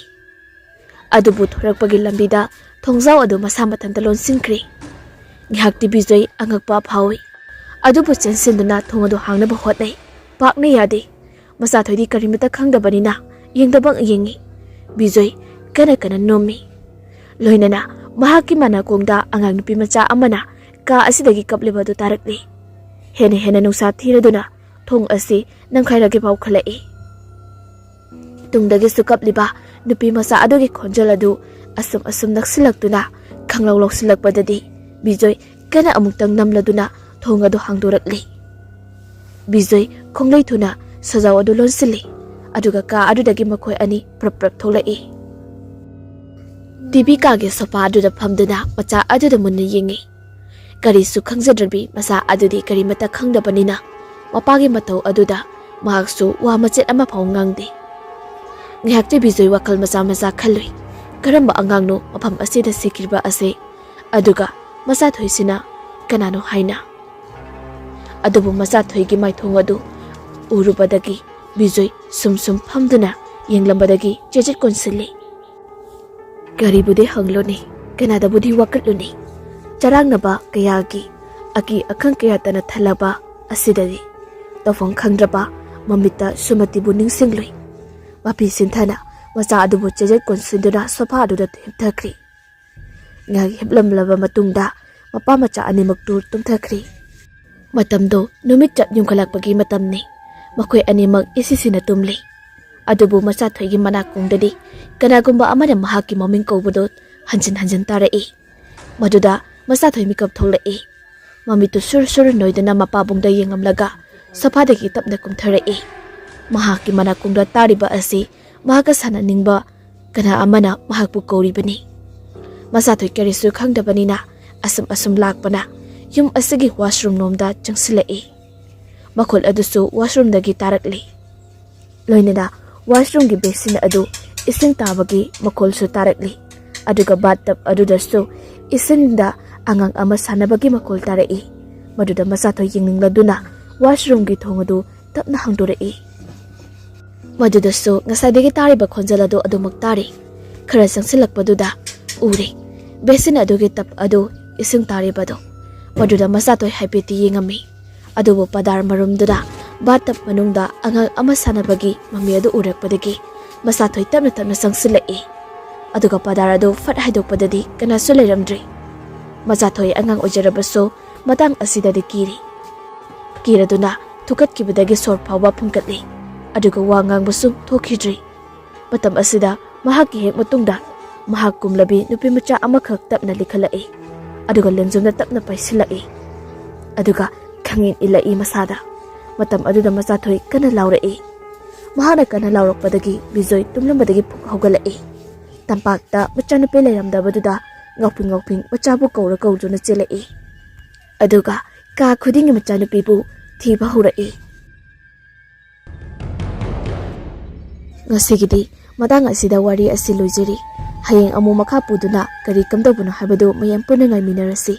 ꯑꯗꯨꯕꯨ ꯊꯣꯔꯛꯄꯒꯤ ꯂꯝꯕꯤꯗ ꯊꯣꯡꯖꯥꯎ ꯑꯗꯨ ꯃꯁꯥ ꯃꯊꯟꯇ ꯂꯣꯟꯁꯤꯟꯈ꯭ꯔꯦ꯫ ꯉꯥꯏꯍꯥꯛꯇꯤ ꯕꯤꯖꯣꯏ ꯑꯉꯛꯄ ꯐꯥꯎꯏ꯫ ꯑꯗꯨꯕꯨ ꯆꯦꯟꯁꯤꯟꯗꯨꯅ ꯊꯣꯡ ꯑꯗꯨ ꯍꯥꯡꯅꯕ ꯍꯣꯠꯅꯩ꯫ ꯄꯥꯛꯅ ꯌꯥꯗꯦ꯫ ꯃꯆꯥꯊꯣꯏꯗꯤ ꯀꯔꯤꯃꯠꯇ ꯈꯪꯗꯕꯅꯤꯅ ꯌꯦꯡꯗꯕ ꯌꯦꯡꯉꯤ꯫ ꯕꯤꯖꯣꯏ ꯀꯟꯅ ꯀꯟꯅ ꯅꯣꯝꯃꯤ꯫ ꯂꯣꯏꯅꯅ ꯃꯍꯥꯛꯀꯤ ꯃꯅꯥꯀꯣꯡꯗ ꯑꯉꯥꯡ ꯅꯨꯄꯤ ꯃꯆꯥ ꯑꯃꯅ ꯀꯥ ꯑꯁꯤꯗꯒꯤ ꯀꯞꯂꯤꯕ ꯑꯗꯨ ꯇꯥꯔꯛꯂꯤ꯫ ꯍꯦꯟꯅ ꯍꯦꯟꯅ ꯅꯨꯡꯁꯥ ꯊꯤꯔꯗꯨꯅ ꯊꯣꯡ ꯑꯁꯤ ꯅꯝꯈꯥꯏꯔꯒ ꯐꯥꯎꯈꯠꯂꯛꯏ꯫ ꯇꯨꯡꯗꯒꯤꯁꯨ ꯀꯞꯂꯤꯕ ꯅꯨꯄꯤ ꯃꯆꯥ ꯑꯗꯨꯒꯤ ꯈꯣꯟꯖꯦꯜ ꯑꯗꯨ ꯑꯁꯨꯝ ꯅꯛꯁꯤꯜꯂꯛꯇꯨꯅ ꯈꯪꯂꯧ ꯂꯧꯁꯤꯜꯂꯛꯄꯗꯗꯤ ꯕꯤꯖꯣꯏ ꯀꯟꯅ ꯑꯃꯨꯛꯇꯪ ꯅꯝꯂꯗꯨꯅ ꯊꯣꯡ ꯑꯗꯨ ꯍꯥꯡꯗꯣꯔꯛꯂꯤ꯫ ꯕꯤꯖꯣꯏ ꯈꯣꯡꯂꯩ ꯊꯨꯅ ꯁꯖꯥꯎ ꯑꯗꯨ ꯂꯣꯟꯁꯤꯜꯂꯤ꯫ ꯑꯗꯨꯒ ꯀꯥ ꯑꯗꯨꯗꯒꯤ ꯃꯈꯣꯏ ꯑꯅꯤ ꯄ꯭ꯔꯞ ꯄ꯭ꯔꯞ ꯊꯣꯛꯂꯛꯏ꯫ ꯇꯤꯚꯤ ꯀꯥꯒꯤ ꯁꯣꯐꯥ ꯑꯗꯨꯗ ꯐꯝꯗꯨꯅ ꯃꯆꯥ ꯑꯗꯨꯗ ꯃꯨꯟꯅ ꯌꯦꯡꯉꯤ꯫ ꯀꯔꯤꯁꯨ ꯈꯪꯖꯗ꯭ꯔꯕꯤ ꯃꯆꯥ ꯑꯗꯨꯗꯤ ꯀꯔꯤꯃꯠꯇ ꯈꯪꯗꯕꯅꯤꯅ ꯃꯄꯥꯒꯤ ꯃꯇꯧ ꯑꯗꯨꯗ ꯃꯍꯥꯛꯁꯨ ꯋꯥ ꯃꯆꯦꯠ ꯑꯃ ꯐꯥꯎ ꯉꯥꯡꯗꯦ꯫ ꯉꯥꯏꯍꯥꯛꯇꯤ ꯕꯤꯖꯣꯏ ꯋꯥꯈꯜ ꯃꯆꯥ ꯈꯜꯂꯨꯏ꯫ ꯀꯔꯝꯕ ꯑꯉꯥꯡꯅꯣ ꯃꯐꯝ ꯑꯁꯤꯗ ꯁꯤꯈ꯭ꯔꯤꯕ ꯑꯁꯤ, ꯑꯗꯨꯒ ꯃꯆꯥꯊꯣꯏꯁꯤꯅ ꯀꯅꯥꯅꯣ ꯍꯥꯏꯅ꯫ ꯑꯗꯨꯕꯨ ꯃꯆꯥꯊꯣꯏꯒꯤ ꯃꯥꯏꯊꯣꯡ ꯑꯗꯨ ꯎꯔꯨꯕꯗꯒꯤ ꯕꯤꯖꯣꯏ ꯁꯨꯝ ꯐꯝꯗꯨꯅ ꯌꯦꯡꯂꯝꯕꯗꯒꯤ ꯆꯦꯆꯦꯠ ꯀꯣꯟꯁꯤꯜꯂꯤ꯫ ꯀꯔꯤꯕꯨꯗꯤ ꯍꯪꯂꯨꯅꯤ, ꯀꯅꯥꯗꯕꯨꯗꯤ ꯋꯥꯀꯠꯂꯨꯅꯤ꯫ ꯆꯔꯥꯡꯅꯕ ꯀꯌꯥꯒꯤ ꯑꯀꯤ ꯑꯈꯪ ꯀꯌꯥꯇꯅ ꯊꯜꯂꯕ ꯑꯁꯤꯗꯗꯤ ꯇꯧꯐꯝ ꯈꯪꯗ꯭ꯔꯕ ꯃꯃꯤꯠꯇ ꯁꯨꯃꯇꯤꯕꯨ ꯅꯤꯡꯁꯤꯡꯂꯨꯏ꯫ ꯃꯄꯤ ꯁꯤꯟꯊꯅ ꯃꯆꯥ ꯑꯗꯨꯕꯨ ꯆꯦꯆꯦꯠ ꯀꯣꯟꯁꯤꯟꯗꯨꯅ ꯁꯣꯐꯥ ꯑꯗꯨꯗ ꯍꯤꯞꯊꯈ꯭ꯔꯤ꯫ ꯉꯥꯏꯍꯥꯛ ꯍꯤꯞꯂꯝꯂꯕ ꯃꯇꯨꯡꯗ ꯃꯄꯥ ꯃꯆꯥ ꯑꯅꯤꯃꯛꯇꯨ ꯇꯨꯝꯊꯈ꯭ꯔꯤ꯫ ꯃꯇꯝꯗꯣ ꯅꯨꯃꯤꯠ ꯆꯞ ꯌꯨꯡꯈꯠꯂꯛꯄꯒꯤ ꯃꯇꯝꯅꯤ꯫ ꯃꯈꯣꯏ ꯑꯅꯤꯃꯛ ꯏꯁꯤꯁꯤꯅ ꯇꯨꯝꯂꯤ꯫ ꯑꯗꯨꯕꯨ ꯃꯆꯥꯊꯣꯏꯒꯤ ꯃꯅꯥꯀꯣꯡꯗꯗꯤ ꯀꯅꯥꯒꯨꯝꯕ ꯑꯃꯅ ꯃꯍꯥꯛꯀꯤ ꯃꯃꯤꯡ ꯀꯧꯕꯗꯨ ꯍꯟꯖꯤꯟ ꯇꯥꯔꯛꯏ꯫ ꯃꯗꯨꯗ ꯃꯆꯥꯊꯣꯏ ꯃꯤꯀꯞ ꯊꯣꯛꯂꯛꯏ꯫ ꯃꯃꯤꯠꯇꯨ ꯁꯨꯔ ꯅꯣꯏꯗꯨꯅ ꯃꯄꯥꯕꯨꯡꯗ ꯌꯦꯡꯉꯝꯂꯒ ꯁꯣꯐꯥꯗꯒꯤ ꯇꯞꯅ ꯀꯨꯝꯊꯔꯛꯏ꯫ ꯃꯍꯥꯛꯀꯤ ꯃꯅꯥꯀꯣꯡꯗ ꯇꯥꯔꯤꯕ ꯑꯁꯤ ꯃꯍꯥꯛꯀ ꯁꯥꯟꯅꯅꯤꯡꯕ ꯀꯅꯥ ꯑꯃꯅ ꯃꯍꯥꯛꯄꯨ ꯀꯧꯔꯤꯕꯅꯤ꯫ ꯃꯆꯥꯊꯣꯏ ꯀꯔꯤꯁꯨ ꯈꯪꯗꯕꯅꯤꯅ ꯑꯁꯨꯝ ꯂꯥꯛꯄꯅ ꯌꯨꯝ ꯑꯁꯤꯒꯤ ꯋꯥꯁꯔꯨꯝ ꯂꯣꯝꯗ ꯆꯪꯁꯤꯜꯂꯛꯏ꯫ ꯃꯈꯣꯜ ꯑꯗꯨꯁꯨ ꯋꯥꯁꯔꯨꯝꯗꯒꯤ ꯇꯥꯔꯛꯂꯤ꯫ ꯂꯣꯏꯅꯅ ꯋꯥꯁꯔꯨꯝꯒꯤ ꯕꯦꯁꯤꯟ ꯑꯗꯨ ꯏꯁꯤꯡ ꯇꯥꯕꯒꯤ ꯃꯈꯣꯜꯁꯨ ꯇꯥꯔꯛꯂꯤ꯫ ꯑꯗꯨꯒ ꯕꯥꯊꯇꯕ ꯑꯗꯨꯗꯁꯨ ꯏꯁꯤꯡꯗ ꯑꯉꯥꯡ ꯑꯃ ꯁꯥꯟꯅꯕꯒꯤ ꯃꯈꯣꯜ ꯇꯥꯔꯛꯏ꯫ ꯃꯗꯨꯗ ꯃꯆꯥꯊꯣꯏ ꯌꯦꯡꯅꯤꯡꯂꯗꯨꯅ ꯋꯥꯁꯔꯨꯝꯒꯤ ꯊꯣꯡ ꯑꯗꯨ ꯇꯞꯅ ꯍꯥꯡꯗꯣꯔꯛꯏ꯫ ꯃꯗꯨꯗꯁꯨ ꯉꯁꯥꯏꯗꯒꯤ ꯇꯥꯔꯤꯕ ꯈꯣꯟꯖꯦꯜ ꯑꯗꯨ ꯑꯗꯨꯃꯛ ꯇꯥꯔꯤ꯫ ꯈꯔ ꯆꯪꯁꯤꯜꯂꯛꯄꯗꯨꯗ ꯎꯔꯦ ꯕꯦꯁꯤꯟ ꯑꯗꯨꯒꯤ ꯇꯞ ꯑꯗꯨ ꯏꯁꯤꯡ ꯇꯥꯔꯤꯕꯗꯣ꯫ ꯃꯗꯨꯗ ꯃꯆꯥꯊꯣꯏ ꯍꯥꯏꯐꯦꯠꯇꯤ ꯌꯦꯡꯉꯝꯃꯤ꯫ ꯑꯗꯨꯕꯨ ꯄꯗꯥꯔ ꯃꯔꯨꯝꯗꯨꯗ ꯕꯥꯊꯇꯕ ꯃꯅꯨꯡꯗ ꯑꯉꯥꯡ ꯑꯃ ꯁꯥꯟꯅꯕꯒꯤ ꯃꯃꯤ ꯑꯗꯨ ꯎꯔꯛꯄꯗꯒꯤ ꯃꯆꯥꯊꯣꯏ ꯇꯞꯅ ꯆꯪꯁꯤꯜꯂꯛꯏ꯫ ꯑꯗꯨꯒ ꯄꯗꯥꯔ ꯑꯗꯨ ꯐꯠ ꯍꯥꯏꯗꯣꯛꯄꯗꯗꯤ ꯀꯅꯥꯁꯨ ꯂꯩꯔꯝꯗ꯭ꯔꯤ꯫ ꯃꯆꯥꯊꯣꯏ ꯑꯉꯥꯡ ꯑꯣꯏꯖꯔꯕꯁꯨ ꯃꯇꯥꯡ ꯑꯁꯤꯗꯗꯤ ꯀꯤꯔꯗꯨꯅ ꯊꯨꯀꯠꯈꯤꯕꯗꯒꯤ ꯁꯣꯔ ꯐꯥꯎꯕ ꯐꯨꯟꯀꯠꯂꯤ꯫ ꯑꯗꯨꯒ ꯋꯥ ꯉꯥꯡꯕꯁꯨ ꯊꯣꯛꯈꯤꯗ꯭ꯔꯤ꯫ ꯃꯇꯝ ꯑꯁꯤꯗ ꯃꯍꯥꯛꯀꯤ ꯍꯦꯛ ꯃꯇꯨꯡꯗ ꯃꯍꯥꯛ ꯀꯨꯝꯂꯕꯤ ꯅꯨꯄꯤ ꯃꯆꯥ ꯑꯃꯈꯛ ꯇꯞꯅ ꯂꯤꯈꯠꯂꯛꯏ꯫ ꯑꯗꯨꯒ ꯂꯦꯡꯖꯨꯝꯗ ꯇꯞꯅ ꯄꯥꯏꯁꯤꯜꯂꯛꯏ꯫ ꯑꯗꯨꯒ ꯈꯪꯏꯟ ꯏꯜꯂꯛꯏ ꯃꯁꯥꯗ꯫ ꯃꯇꯝ ꯑꯗꯨꯗ ꯃꯆꯥꯊꯣꯏ ꯀꯟꯅ ꯂꯥꯎꯔꯛꯏ꯫ ꯃꯍꯥꯛꯅ ꯀꯟꯅ ꯂꯥꯎꯔꯛꯄꯗꯒꯤ ꯕꯤꯖꯣꯏ ꯇꯨꯝꯂꯝꯕꯗꯒꯤ ꯐꯨꯛ ꯍꯧꯒꯠꯂꯛꯏ꯫ ꯇꯝꯄꯥꯛꯇ ꯃꯆꯥꯅꯨꯄꯤ ꯂꯩꯔꯝꯗꯕꯗꯨꯗ ꯉꯥꯎꯐꯤꯡ ꯃꯆꯥꯕꯨ ꯀꯧꯗꯨꯅ ꯆꯦꯜꯂꯛꯏ꯫ ꯑꯗꯨꯒ ꯀꯥ ꯈꯨꯗꯤꯡꯒꯤ ꯃꯆꯥꯅꯨꯄꯤꯕꯨ ꯊꯤꯕ ꯍꯧꯔꯛꯏ꯫ ꯉꯁꯤꯒꯤꯗꯤ ꯃꯇꯥꯡ ꯑꯁꯤꯗ ꯋꯥꯔꯤ ꯑꯁꯤ ꯂꯣꯏꯖꯔꯤ꯫ ꯍꯌꯦꯡ ꯑꯃꯨꯛ ꯃꯈꯥ ꯄꯨꯗꯨꯅ ꯀꯔꯤ ꯀꯝꯗꯧꯕꯅꯣ ꯍꯥꯏꯕꯗꯨ ꯃꯌꯥꯝ ꯄꯨꯟꯅ ꯉꯥꯏꯃꯤꯟꯅꯔꯁꯤ꯫